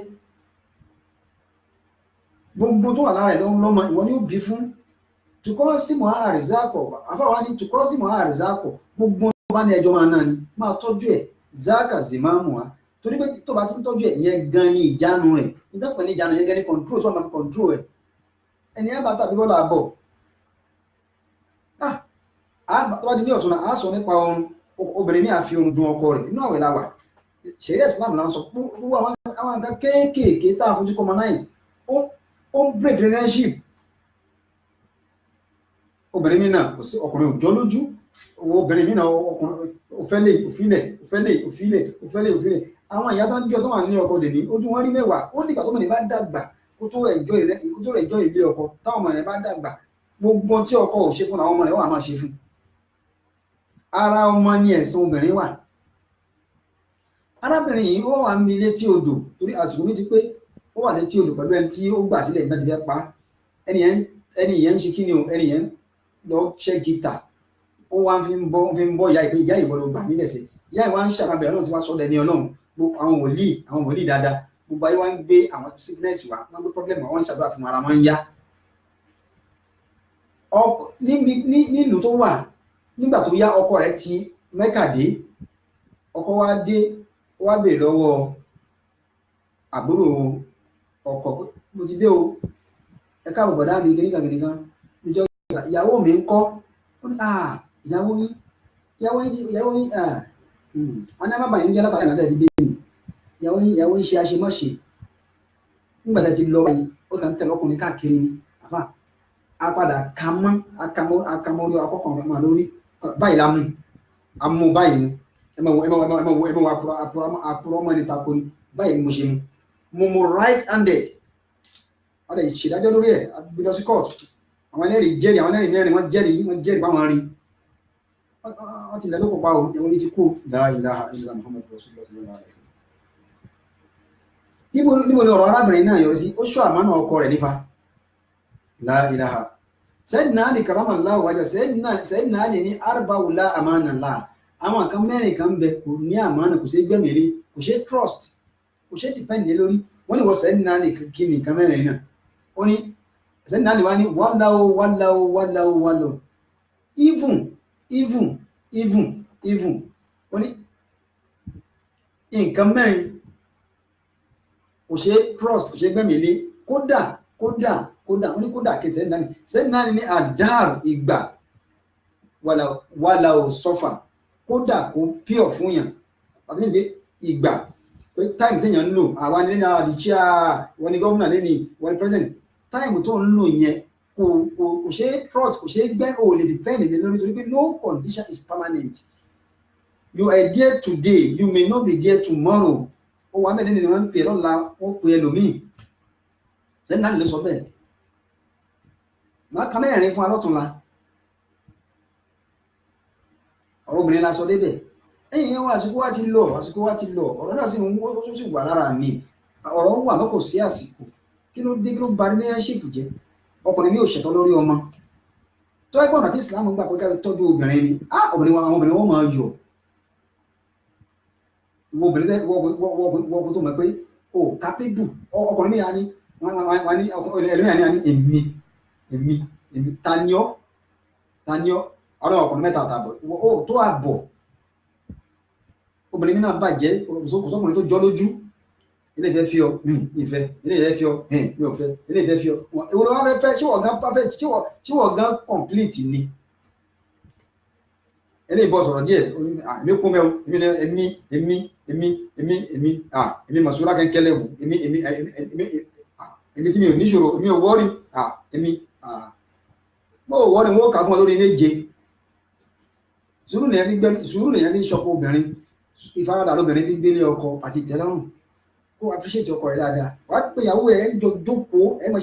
gbogbo tó wà lára ẹ̀ lọ́mọ ìwọ ni ó bí fún tukọ́ sí mọ́ àrìzákọ̀ afáwa ní tukọ́ sí mọ́ àrìzákọ̀ gbogbo tó bá ní ẹjọ́ máa náà ni máa tọ́jú ẹ̀ záàkà sì máa mú wa torí pé tó bá ti ń tọ́jú ẹ̀ ìyẹn gan ni ìjánu rẹ̀ ìdápẹ́ ní ìjánu yẹn gan ni control tó wà máa control ẹ̀ ẹni ẹ̀ bá tàbí bọ́lá àbọ̀ tó bá di ní ọ̀tún náà á sọ nípa ọrùn obìnrin ní àfi orun dun ọkọ rẹ̀ nínú àwẹ̀ láwà ṣẹ̀ríà Islam là ń sọ gbogbo àwọn nǹkan kéékèèké tá a fojú commonize ó ń break relationship obìnrin mi náà kò sí ọkùnrin òjò lójú obìnrin mi náà ọkùnrin òfẹ́lẹ̀ àwọn ìyá tó ń bí ọtọ́ wà ní ọkọ dèní ojú wọn rí mẹ́wàá ó dìgbà tó mọ̀ ní bá dàgbà kó tó ẹjọ́ ilé ọkọ táwọn ọmọ rẹ̀ bá dàgbà gbogbo tí ọkọ ò ṣe fún àwọn ọmọ rẹ̀ wà máa ṣe fún ara ọmọ ní ẹ̀sìn obìnrin wà arábìnrin yìí ó wà ní létí odò torí àsìkò mi ti pé ó wà létí odò pẹ̀lú ẹni tí ó gbà sílẹ̀ nígbà tí fẹ́ pa ẹni yẹn ń ṣe kí ni o ẹni yẹn lọ ṣẹ́ gítà ó wá fi ń bọ́ ìyá ìpé ìyá ìbọn ló gbà mí lẹ̀sẹ̀ ìyá ìwà ń ṣàkàbẹ̀ Ọlọ́run tí wá sọ́dẹ̀ ní Ọlọ́run àwọn wòlíì dáadáa gbogbo ayé wá ń gbé àwọn sickness wá wọ́n gbé problem wá wọ́n ń ṣàdúrà fún ara wọn ń yá nílùú tó wà nígbà tó yá ọkọ rẹ̀ ti Mẹ́kà dé ọkọ wá dé ó wá béèrè lọ́wọ́ àbúrò ọkọ mo ti dé o ẹ káàbọ̀ bọ̀dá mi gíníkan níjọ́ ìyàwó mi ń kọ́ ó ní ìyàwó yín ọ̀nà má bàyìn jẹ́ látàrí ìrìnàjò ti dé ní ìyàwó yín ṣe àṣemọ́ṣe nígbàtà ti lọ báyìí ó kàn ń tẹ̀lé ọkùnrin káàkiri ni àfà á padà akamọ́rí akọ́kànrin máa lórí báyìí la mú báyìí ni ẹmọ àpúrọ̀ ọmọ ẹni tako ni báyìí mo ṣe mo right handed ọ̀dẹ̀ ìṣèdájọ́ lórí ẹ̀ gbé lọ sí court àwọn ẹlẹ́rìí jẹ́rìí àwọn ẹlẹ́rìí mẹ́rin wọ́n jẹ́rìí báwọn rí wọ́n ti lẹ́lọ́pọ̀ pa o ẹ̀wọ̀n ní ti kú la ilaha illa Muhammadu Rasulullah sallallahu alaihi wasallam. níbo ni ọ̀rọ̀ arábìnrin náà yọrí sí ó ṣọ́ àmánà ọkọ rẹ̀ nífa la ilaha Sayyidina Ali karamallahu wajhahu Sayyidina Ali ní arba'u la amana la àwọn kan mẹ́rin kan bẹ kò ní àmánà kò ṣe gbẹ̀mẹ̀lé kò ṣe trust kò ṣe depend lé lórí wọ́n ní wọ́n Sayyidina Ali kí ni nǹkan mẹ́rin náà ó ní Sayyidina Ali wá ní wàláwó even ó ní nǹkan mẹ́rin kò ṣe trust kò ṣe gbẹ̀mẹ̀lé kódà ó ní kódà kí Sayyidina Ali ní àdáàrù ìgbà wàláwó sọ́fà kódà kó pure fún yàn àti níbi ìgbà time téèyàn ń lò àwa ní lẹ́nu àdìchíà wọn ni gómìnà lẹ́ni wọn ni president time tó ń lò yẹn kò ṣe trust kò ṣe gbẹ́ kò lè depend lé lórí torí pé no condition is permanent you are there today you may not be there tomorrow ó wà mẹ́rin ni wọ́n ń pè lọ́la wọ́n pè ẹlòmíì Sayyidina Ali ló sọ bẹ́ẹ̀ máa ka mẹ́rin fún alọ́túnla ọ̀rọ̀ obìnrin la sọ débẹ̀ ẹ̀yìn yẹn wá àsìkò wá ti lọ ọ̀rọ̀ náà sì wà lára mi ọ̀rọ̀ wà mọ́ kò sí àsìkò kí ló dé kí ló ba relationship jẹ́ ọkùnrin mi ò ṣẹ̀tọ́ lórí ọmọ tó ẹgbẹ́ ọ̀nà tí Islam gbà pé ká tọ́jú obìnrin ni àwọn obìnrin wọn máa yọ ìwọ obìnrin wọ́n tó mọ̀ pé o capable ọkùnrin mi yà ní wọ́n ní ẹlòmíràn ní èmi taniọ́ ọ̀rọ̀ ọkùnrin mẹ́ta àtàbọ̀ ó tó àbọ̀ obìnrin mi náà bàjẹ́ òṣòkùnrin tó jọ lójú ilé ìfẹ́ fi ọ ìfẹ́ ilé ìfẹ́ fi ọ mi ò fẹ́ ilé ìfẹ́ fi ọ èwo ló wá fẹ́ ṣé wọ́n gan perfect ṣé wọ́n gan complete ni ẹni ìbọn sọ̀rọ̀ díẹ̀ èmi kún mẹ́wọ́ èmi mọ̀sùlá kẹ́kẹ́lẹ́ wò èmi tí mi ò níṣòro èmi ò wọ́rí èmi mo ò wọ́rí wọ́n kà fún ọ lórí méje. Sùúrù lèyàn fi ṣọkọ obìnrin, ìfaradà lóbìnrin fi gbélé ọkọ àti ìtẹ́lọ́rùn. Kó appreciate ọkọ rẹ̀ dáadáa, wàá pé ìyàwó ẹ̀ jọ jókòó ẹ̀ mọ̀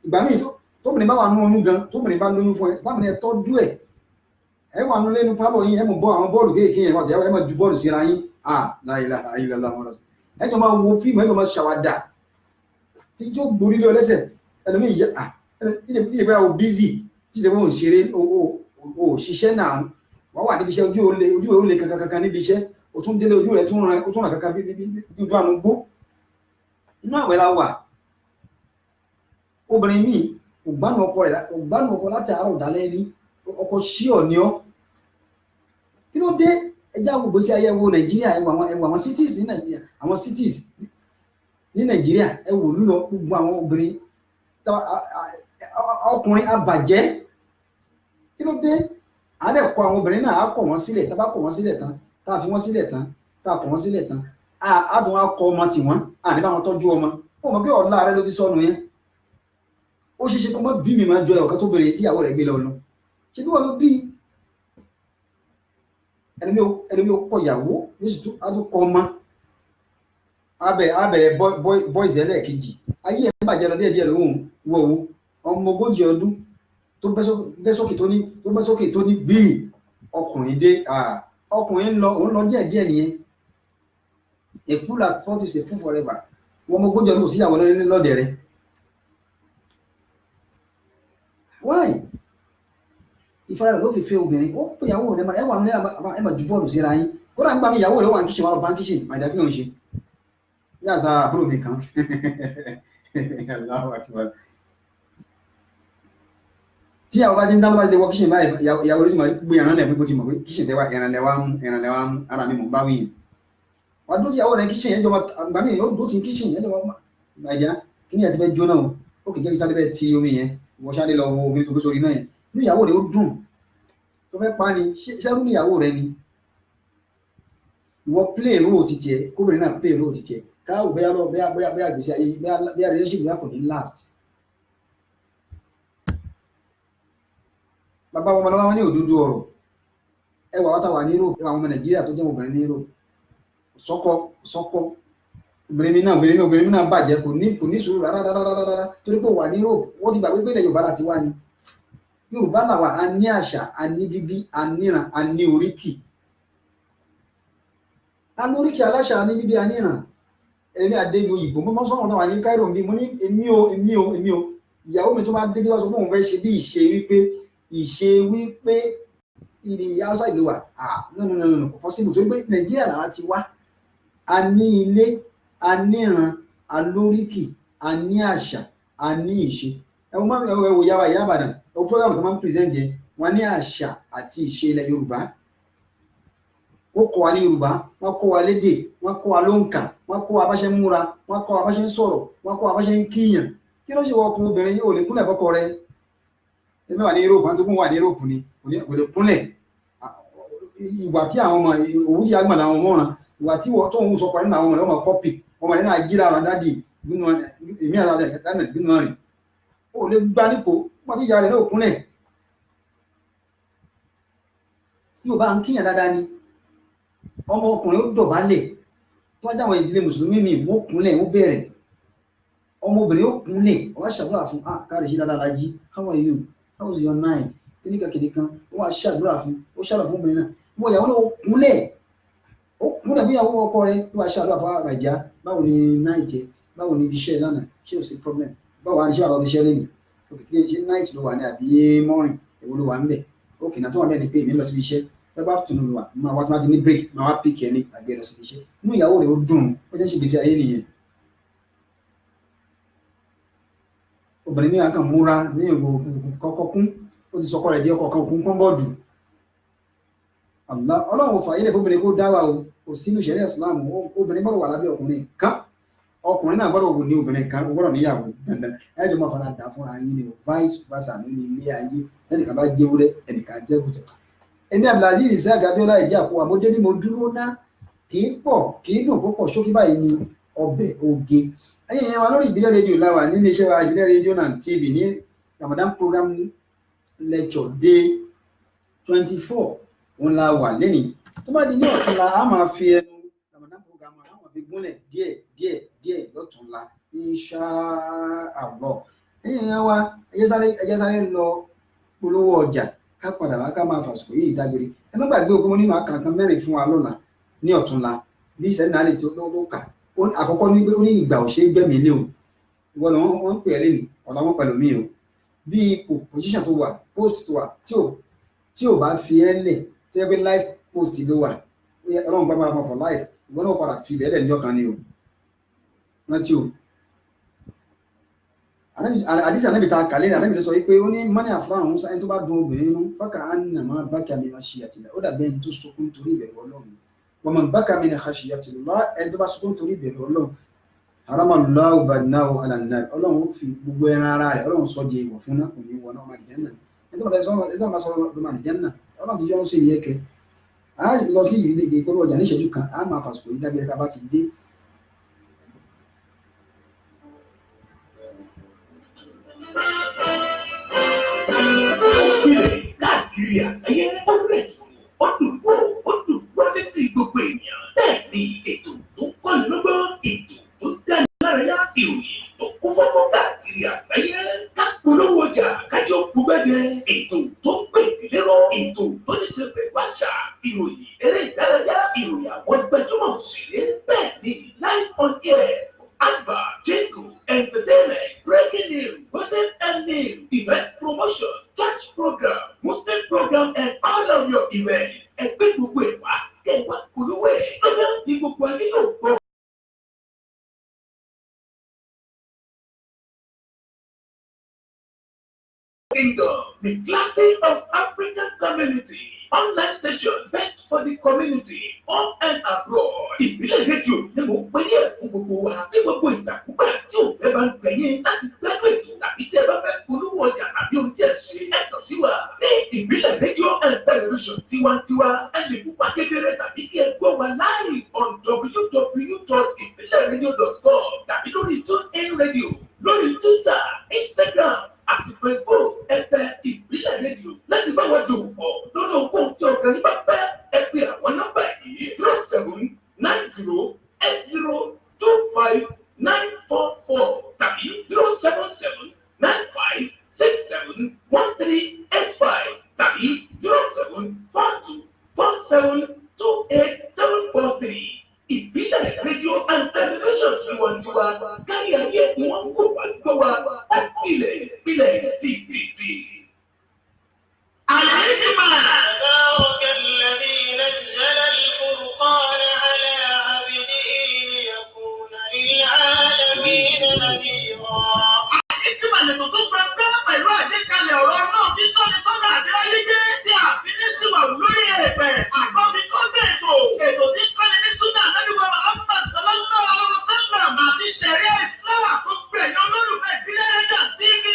ìgbà míì tóbìnrin bá wà nú oyún gan, tóbìnrin bá lóyún fún ẹ Islam ní ẹ tọ́jú ẹ̀. Ẹ wà nú lẹ́nu pálọ̀ yín, ẹ mọ̀ bọ́ àwọn bọ́ọ̀lù kéèké yẹn wọ́n ti ẹ mọ̀ ju bọ́ọ̀lù síra yín. La ilaha illallah ẹ jọ máa wo fíìmù, ẹ jọ máa ṣàwádà tí jó gborí lé ọlẹ́sẹ̀ ẹlòmíì yẹ tí ìbá o bízì tí ìṣẹ́ wọn ò ṣeré o ṣiṣẹ́ náà wọ́n wà níbi iṣẹ́ ojú ò lè kankan níbi iṣẹ́ o tún délé ojú rẹ̀ tún ràn kankan bí ojú àmú gbó. Inú àwẹ̀ la wà, obìnrin míì kò gbánu ọkọ láti àárọ̀ dálẹ́ rí, ọkọ sí ọ̀ní ọ́. Kí ló dé? Ẹjá gbogbo sí ayé wo Nàìjíríà, ẹwà àwọn cities ní Nàìjíríà, àwọn cities ní Nàìjíríà, ẹwò lúlọ gbogbo àwọn obìnrin ọkùnrin abàjẹ́. Kí ló dé? Àádẹ́ kọ àwọn obìnrin náà, á kọ̀ wọ́n sílẹ̀, tá bá kọ̀ wọ́n sílẹ̀ tán, tá a fi wọ́n sílẹ̀ tán, tá a kọ̀ wọ́n sílẹ̀ tán, á tún wá kọ ọmọ tiwọn, ní bá wọn tọ́jú ọmọ. Ó mọ̀ pé ọ̀la rẹ ló ti sọnù yẹn. Ó ṣeéṣe kó mọ́ bí mi máa jọ ọ̀kan tó bèrè tíyàwó rẹ̀ gbé lọ lọ. Ṣé bí wọ́n ló bí ẹni ó kọ ìyàwó yóò sì tún kọ ọmọ. Abẹ̀rẹ̀ boys ẹlẹ́ẹ̀kejì. Ayé ẹ̀ bàjẹ́ lọ díẹ̀díẹ̀ lóhùn wọ̀ ọmọ 40 ọdún tó bẹ́ sókè tó ní bíi ọkùnrin dé. Ọkùnrin òun lọ díẹ̀díẹ̀ nìyẹn. A fool at 40 is a fool forever. Wọ́n ọmọ 40 ọdún kò síyàwó lọ́dẹ̀ rẹ̀. Why? Ìfaradà ló fi fẹ́ obìnrin. Ó pè ìyàwó rẹ̀ ẹ wà ní ẹ máa ju bọ́ọ̀lù síra yín. Kódà ń gbà mí ìyàwó rẹ̀ wà ní kíṣìn, wà lọ bá ń kíṣìn, màdà kí ló ń ṣe? Yàtọ̀ àbúrò mi kan. Tí ìyàwó bá ti ń dáná bá ti lè wọ kíṣìn báyìí, ìyàwó rẹ̀ sì máa gbé ẹran lẹ̀ pé bó ti mọ̀ pé kíṣìn tẹ́wà ẹran lẹ́wà mú ara mi mọ̀ bá wí yẹn. Wà dó tí ìyàwó rẹ̀ kíṣìn yẹn jọba àgbà mí ó dó ti kíṣìn yẹn jọba màdà kí ni ẹ ti fẹ́ jóná o. Ó kì í jẹ́ kí sáré bẹ́ẹ̀ ti omi yẹn. Wọ́n ṣáde lọ wo obìnrin tó gbé sórí náà yẹn. Ní ìyàwó rẹ̀ ó dùn tó fẹ́ pa ni, ṣẹ́rú ní ìyàwó rẹ̀ ni. Ìwọ play role ti tiẹ̀, kóbìnrin náà play role ti tiẹ̀. Káwò bẹ́yà gbèsè ayé bẹ́yà relationship bẹ́yà kò ní last. Bàbá wọn lọ́wọ́ wọn ní òdodo ọ̀rọ̀. Ẹwà wátà wà ní Europe, ẹwà ọmọ Nàìjíríà tó jẹ́ obìnrin ní Europe. Sọ́kọ́. Obìnrin mi náà bàjẹ́ kò ní sùúrù rárá torí pé wà ní Europe wọ́n ti gbàgbé pé ilẹ̀ Yorùbá láti wá ni. Yorùbá làwà a ní àṣà, a ní bíbí, a níran, a ní oríkì. A ní oríkì aláṣà, a ní bíbí, a níran. Ẹni àdélu òyìnbó mọ́ sọ́wọ́n náà wà ní Cairo bí mo ní èmi o. Ìyàwó mi tó máa dé bí wọ́n sọ pé òun fẹ́ ṣe bí ìṣe wípé ìrì outside ìlú wa. No, kò possible torí pé Nàìjíríà làwọn ti wá. A ní ilé, a níran, a lóríkì, a ní àṣà, a ní ìṣe. Ẹwọ yàwá ìyá Ìbàdàn, ẹwọ program tó máa ń present yẹn, wọ́n ní àṣà àti ìṣe ilẹ̀ Yorùbá. Wọ́n kọ́ wa ní Yorùbá, wọ́n kọ́ wa lédè, wọ́n kọ́ wa lóǹkà, wọ́n kọ́ wa bá ṣe ń múra, wọ́n kọ́ wa bá ṣe ń sọ̀rọ̀, wọ́n kọ́ wa bá ṣe ń kíyàn. Kí ló ṣe wọ ọkùnrin obìnrin yìí ò lè kúnlẹ̀ fọ́kọ rẹ̀? Ẹni wà ní Europe, wọ́n tó kún wà ní Europe ni, kò lè kúnlẹ̀. Ìwà tí àwọn ọmọ òwú sí agbọ̀n àwọn ọmọ ọ̀ràn, ìwà tí wọ́n tó ń sọ pẹ̀lú àwọn ọmọ kọ́pì, ọmọ yẹn náà jíra ọ̀rọ̀ dádì èmi àti àtẹ̀dánẹ̀ bínú rìn. Ó lè gbá nípò, wọ́n ti yà rẹ̀ náà kúnlẹ̀. Yorùbá ń kíyàn dáadáa ni. Ọmọ ọkùnrin ó dọ̀bálẹ̀ tó wájú àwọn ìdílé mùsùlùmí mi ó kúnlẹ̀ ó bẹ̀rẹ̀. Ọmọ obìnrin ó kúnlẹ̀ ọwọ́ ṣàdúrà fún káàrí sí dáadáa lájí. How are you? How was your night? Kìnìkan ó wá ṣàdúrà fún obìnrin náà. Mo ìyàwó náà ó kúnlẹ̀ bí ìyàwó ọkọ rẹ̀ ó wá ṣàdúrà fún àràjá. Báwo ni night ẹ? Báwo ni ibi iṣẹ́ lánàá? Ṣé o sí problem? Báwo wá ní ṣé wà lọ́dún iṣẹ́ lẹ́nu? Òkè ṣe night ló wà ní àbí morning? Èwo ló wà ń bẹ̀? Òkè náà tó wà bẹ́ẹ̀ ni pé èmi lọ sí iṣẹ́. Bá tún lù wá máa wá tí wọ́n ti ní break máa wá pick ẹni àgbẹ̀ lọ sí iṣẹ́. Inú ìyàwó rẹ̀ ó dùn ó ṣe ń ṣe gbèsè ayé nìyẹn. Obìnrin ní àkàn múra ní ìwò kọ́kọ́ kún ó ti sọkọ rẹ̀ di ọkọ̀ kan òkun kán bọ́ọ̀dù. Ọlọ́run fà ilẹ̀ fóbìnrin kó dáwà o kò sínú ìṣẹ̀lẹ̀ Islam obìnrin gbọ́dọ̀ wà lábẹ́ ọkùnrin kan ọkùnrin náà gbọ́dọ̀ wò ní obìnrin kan gbọ́dọ̀ níyàwó dandan ẹjọ́ máa fara dà fúnra yín ni vice versa nínú ilé ayé ẹnìkan bá jẹ́ wúrẹ́ ẹnìkan jẹ́ gùtẹ̀ ẹni Abdulaziz Isiaq Abíọ́lá ìdí àpò àmọ́dé ni mo dúró ná kì í pọ̀ kì í dùn púpọ̀ ṣókí báyìí ni ọbẹ̀ oge ẹ̀yin yẹn wa lórí ìbílẹ̀ rédíò láwà nínú iṣẹ́ wa ìbílẹ̀ rédíò and TV ní Ramadan program lecture day 24 òun la wà lẹ́nìí tó bá di ní ọ̀túnla a máa fi ẹnu Ramadan program àwọn fi gúnlẹ̀ díẹ̀ lọ́túnla insha Allah ẹ̀yin yẹn wa ẹjẹ́ sáré lọ polówó ọjà ká padà wá ká máa fàṣùkò yìí dágbére ẹ má gbàgbé ogun nínú àkànkan mẹ́rin fún wa lọ́la ní ọ̀túnla bí ìṣẹ́ náà lè tí ó kà àkọ́kọ́ ní pé ó ní ìgbà ò ṣe é gbẹ̀mí lé o ìwọ ni wọ́n ń pè ẹ́ lẹ́nu ọ̀la wọn pẹ̀lú mi o bí ipò position tó wà post tó wà tí ò bá fi ẹ́ lẹ̀ tí ẹ pé live post ló wà ọlọ́run bá máa for live ìwọ náà padà fi bẹ́ẹ̀ lẹ̀ ní ọkàn ni o rántí o àdìsí ànábì ta kàlẹ́ ànábì ló sọ wípé ó ní mọ́nì àfúráhùn ẹni tó bá dùn obìnrin nínú bákà á nà máa bákà mi máa ṣe àtìlẹ́ ó dàbí ẹni tó sunkún torí ìbẹ̀rù ọlọ́run wọ́n máa bákà mi náà ṣe àtìlẹ́ ẹni tó bá sunkún torí ìbẹ̀rù ọlọ́run haramallahu badnahu ala nar ọlọ́run fi gbogbo ẹran ara rẹ̀ ọlọ́run sọ di ìwọ̀ fún náà kò ní wọ náà máa jẹ́ náà ẹni tó bá sọ ló máa jẹ́ náà ọlọ́run ti yọ́nú sí ìyẹn kẹ a lọ sí ìgboro ọjà ní ìṣẹ́jú kan a máa fàṣùkò yìí dábìrì ká bá ti dé. Káàkiri àgbáyé ó rẹ̀ fún ó dùn wọ́n létí gbogbo ènìyàn bẹ́ẹ̀ ni ètò tó kọ́ni lọ́gbọ́n ètò tó dáni lárayá ìròyìn tó kún fọ́fọ́ káàkiri àgbáyé ká polówó ọjà kájọ búgbẹ́jẹ ètò tó pè lérò ètò tó ní ṣe pẹ̀lú àṣà ìròyìn eré ìdárayá ìròyìn àwọn gbajúmọ̀ òṣèré bẹ́ẹ̀ ni live on air advert jingle entertainment breaking news gossip and news event promotion church program Muslim program and all of your events ẹgbẹ́ gbogbo ẹ̀ wá kẹwàá polówó ẹ̀ lọ́jọ́ ní gbogbo ayé yóò gbọ́. Kingdom, the classic of African community. Online station best for the community home and abroad. Ìbílẹ̀ rédíò ni mo pè ní ẹ̀kún gbogbo wa ní gbogbo ìgbàkúgbà tí ò fẹ́ bá ń gbẹ̀yìn láti gbẹ́nu ètò tàbí tí ẹ bá fẹ́ polówó ọjà tàbí ohun tí ẹ ṣe ẹ̀tọ́ sí wa ní ìbílẹ̀ rédíò and television tiwantiwa ẹ lè pupa kedere tàbí kí ẹ gbọ́ wa live on www.ibileradio.com tàbí lórí TuneIn Radio lórí Twitter, Instagram àti Facebook ẹ̀tẹ̀ ìbílẹ̀ rédíò láti bá wa dòwò pọ̀ lórí ohun tí ọ̀gá ní bá fẹ́ ẹ pè àwọn nọ́mbà yìí 0790802594 tàbí 07795671385 tàbí 07424728743 ìbílẹ̀ rédíò and television tiwantiwa kárí ayé ni wọ́n ń wò wá gbọ́ wa ọ̀pìlẹ̀ ìpìlẹ̀ títí. الحكمة تبارك الذي نزل الفرقان على عبده ليكون للعالمين نذيرا. Ìtumọ̀ lètò tó gbẹgbẹ́ pẹ̀lú àgbékalẹ̀ ọ̀rọ̀ náà tí tọ́ni sọ́nà àti ráyé gbé tí a fi ní síwáwù lórí ẹ̀pẹ̀. Àgbọ̀n fi kọ́ gbé ètò tí kọ́ni ní Súnà Nàbíwá Muhammad sallallahu alaihi wasallam àti Sharia Islam tó gbẹ̀yìn olólùfẹ́ ìbílẹ̀ rédíò TV.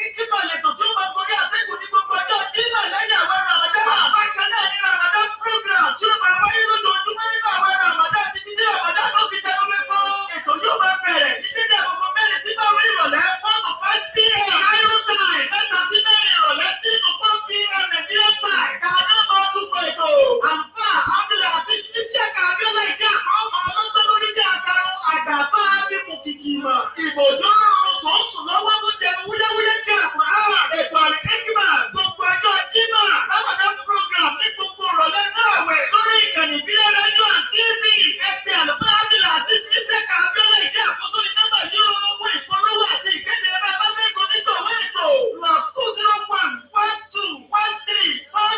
Ìtumọ̀ lètò tí ó máa gorí àtẹ́kùn ní gbogbo ọjọ́ Jímọ̀ lẹ́yìn àwọn Ramadan. Bákan náà ní Ramadan program tí ó máa wáyé lójoojúmọ́ nínú àwọn Ramadan títí tí Ramadan ló fi tẹnu mẹ́kọ́. Ètò yóò máa bẹ̀rẹ̀ ní dédé àkókò mẹ́rin sí márùn-ún ìrọ̀lẹ́ 4 to 5 p.m. Cairo time mẹ́ta sí mẹ́rin ìrọ̀lẹ́ 3 to 4 p.m. Nigeria time. Kàdé máa túbọ̀ ètò. Àlùfà Abdulaziz Isiaq Abíọ́lá ìdí àkọ́kọ́ ọlọ́gbọ́n lórí bí aṣáró àgbàfà mímú kìkì mọ̀. Ìbòjú ọ̀run sọ̀ọ́sùn lọ́wọ́ tó jẹnu wúyẹ́wúyẹ́ kí àkùrá. Ètò àlìkẹ́kìmà gbogbo ọjọ́ Jímọ̀ Ramadan program ní gbogbo ìrọ̀lẹ́ náà wẹ̀ lórí ìkànnì ìbílẹ̀ rédíò and TV. Ẹgbẹ́ àlùfà Abdulaziz Isiaq Abíọ́lá ìdí àkóso ní nọ́mbà yóò wọ ìpolówó àti ìkéde ẹgbẹ́ bá fẹ́ sọ nítorí ètò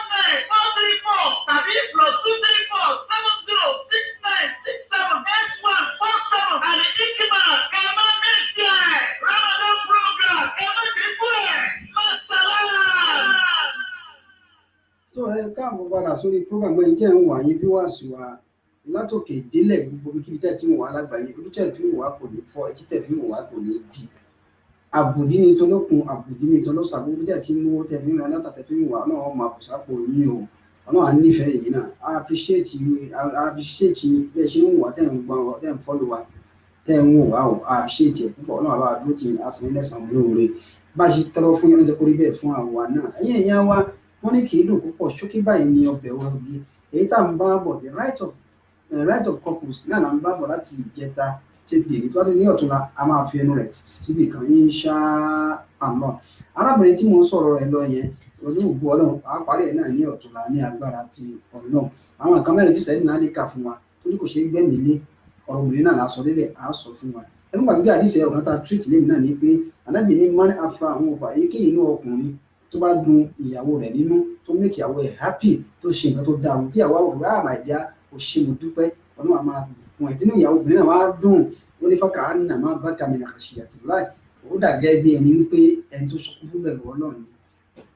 +20113494434 tàbí +2347069678147 Al-Hikmat kẹ́mọ́ mẹ́sì ẹ̀ Ramadan program kẹ́mọ́ dínkù ẹ̀ Masala. tó ẹ káàbọ̀ padà sórí program ẹni tẹ́ ń wà yín bí wàá sùn wa látòkè délẹ̀ gbogbo kíbi tẹ́ tí ń wà lágbàáyé ojú tẹ́ fi ń wà kò ní fọ́ etí tẹ́ fi ń wà kò ní di àbùdí ni tọlọ́kun àbùdí ni tọlọ́sà gbogbo tẹ́ tí ń mú tẹ́ fi ń rán látà tẹ́ fi ń wà náà máa kù sápò yín o ọlọ́run á nífẹ̀ẹ́ yìí náà á appreciate bẹ́ẹ̀ ṣe ń wà tẹ́ ń gbọ́n tẹ́ ń follow wa tẹ́ ń wò wá o á appreciate ẹ̀ púpọ̀ ọlọ́run àbá dúró tì á sì ń lẹ́sàn-án lóore bá a ṣe tọrọ fún yín ọjọ́ kórìí bẹ́ẹ̀ fún àwa náà ẹ̀yin èèyàn wa wọ́n ní kì í dùn púpọ̀ ṣókí báyìí ni ọbẹ̀ wọn bí èyí tá à ń bá bọ̀ the right of couples náà là ń bá bọ̀ láti ìjẹta tí dèní tó wá dé ní ọ̀túnla a máa fi ẹnu rẹ̀ síbì kan insha Allah arábìnrin tí mo ń sọ̀rọ̀ rẹ̀ lọ yẹn olóògbé ọlọ́run àáparí ẹ̀ náà ní ọ̀túnla ní agbára ti ọlọ́run àwọn nǹkan mẹ́rin tí sẹ́yìn náà lè kà fún wa tó ní kò ṣeé gbẹ́mìí lé ọ̀rọ̀ obìnrin náà lásọ débẹ̀ á sọ fún wa ẹnu gbàgbé àdìsẹ ọ̀rọ̀ tá treat lẹ́yìn náà ni pé anábì ní mọ́ni afa àwọn ọ̀fà èyíkéyìí inú ọkùnrin tó bá dùn ìyàwó rẹ̀ nínú tó make ìyàwó ẹ̀ happy tó ṣe nǹkan tó dáa tí ìyàwó àwọn ọ̀gá àmàdíá kò ṣe mo dúpẹ́ ọdún àmà fún ẹ̀ tí inú ìyàwó obìnrin náà wá dùn ó ní fọ́kà ánà máa bá kàmínà kàṣíyàtì láì ó dàgẹ́ bí ẹni wípé ẹni tó sọkún fún bẹ̀rù ọlọ́run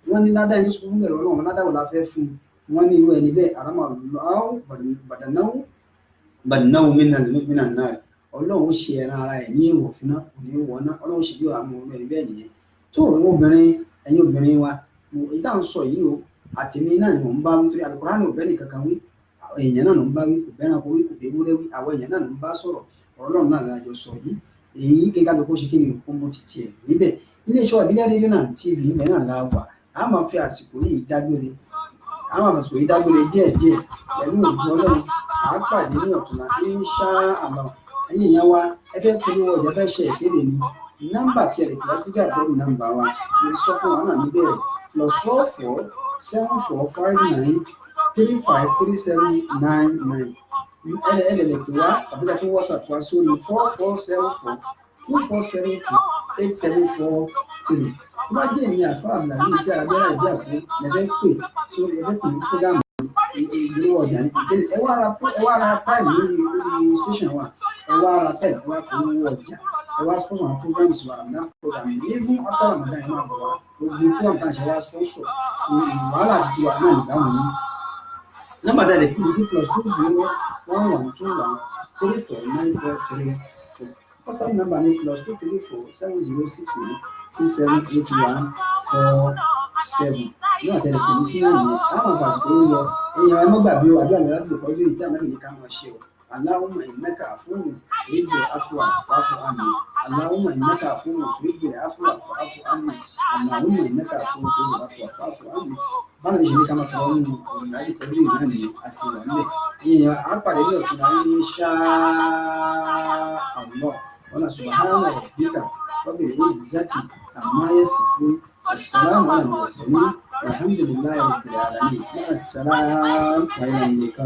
wọ́n ní ládàá ẹni tó sọkún fún bẹ̀rù ọlọ́run ládàá wò la fẹ́ fún wọ́n ní irú ẹni bẹ́ẹ̀ àrámà lọ́wọ́ bàdánáwó mìíràn náà ọlọ́run ó ṣe ẹran ara ẹ̀ ní èèwọ̀ fún náà kò ní wọ̀ náà ọlọ́run ṣe yóò àmọ́ ọmọ ẹni bẹ́ẹ̀ nìyẹn tó ẹ̀yin obìnrin wa èyí tá à ń sọ yìí o àtẹ̀mí náà ni mò ń bá wí torí Al-Qur'ani ò bẹ́ẹ̀ nìkankan wí èèyàn náà ló ń bá wí kò bẹ́ẹ̀ náà kò wí kò dé wúrẹ́ wí àwọn èèyàn náà ló ń bá sọ̀rọ̀ ọlọ́run náà lájọ sọ yìí èyí kíkà ló kó ṣe kí ni kó mú ti tiẹ̀ níbẹ̀ iléeṣẹ́ ìbílẹ̀ rédíò náà TV mẹ́rin la wà á máa fi àsìkò yìí dágbére díẹ̀díẹ̀ pẹ̀lú òògùn ọlọ́run à á pàdé ní ọ̀túnla insha Allah ẹ̀yin ìyá wa ẹ fẹ́ polówó ọjà fẹ́ ṣe ìkéde ni nọ́mbà tí ẹ lè pè wá sí gàdúrà nọ́mbà wa mo sọ fún wa náà níbẹ̀rẹ̀ +44 7459 353799 ẹ lè pè wá tàbí ká tún WhatsApp wá sórí 4474 2472 8743 tó bá jẹ́ èmi àfáà àmì àyè iṣẹ́ abẹ́rẹ́ ìdí àpò lẹ́fẹ́ pè sórí ẹgbẹ́ pè ní prógámù ìlú ọjà ní ìpínlẹ̀ ẹ wá ara táìmù lórí station wa ẹ wá ara táìmù wá polówó ọjà ẹ wá sponsor àwọn programs wa Ramadan program even after Ramadan ẹ máa bọ̀ wá gbogbo program tá à ń ṣe wá sponsor wàhálà àti tiwa náà nìdáhùn yìí nọ́mbà tá a lè kúrò sí +20 1121 349434 WhatsApp number ní +234 7069 678147 ní àtẹ̀lẹ̀ pẹ̀lú sí náà nìyẹn àwọn àfàsìkò ń lọ èèyàn ẹ má gbàgbé o àdúrà láti lè kọjú ìjà mẹ́rin ní ká máa ṣe o Allahumma innaka afuwwun tuhibbul afwa fa'fu anni Allahumma innaka afuwwun tuhibbul afwa fa'fu anni Allahumma innaka afuwwun tuhibbul afwa fa'fu anni báwo ni ṣe ní ká máa tọrọ nínú ìrìnàjò pẹ̀lú ìgbà nìyẹn àti ìwà nílẹ̀ èèyàn àpàdé ní ọ̀tún náà insha Allah wala subhana rabbika rabbil izzati amma yasifun wassalamu ala al-mursalin walhamdulillahi rabbil alamin ma'as salam wa ila al-liqa.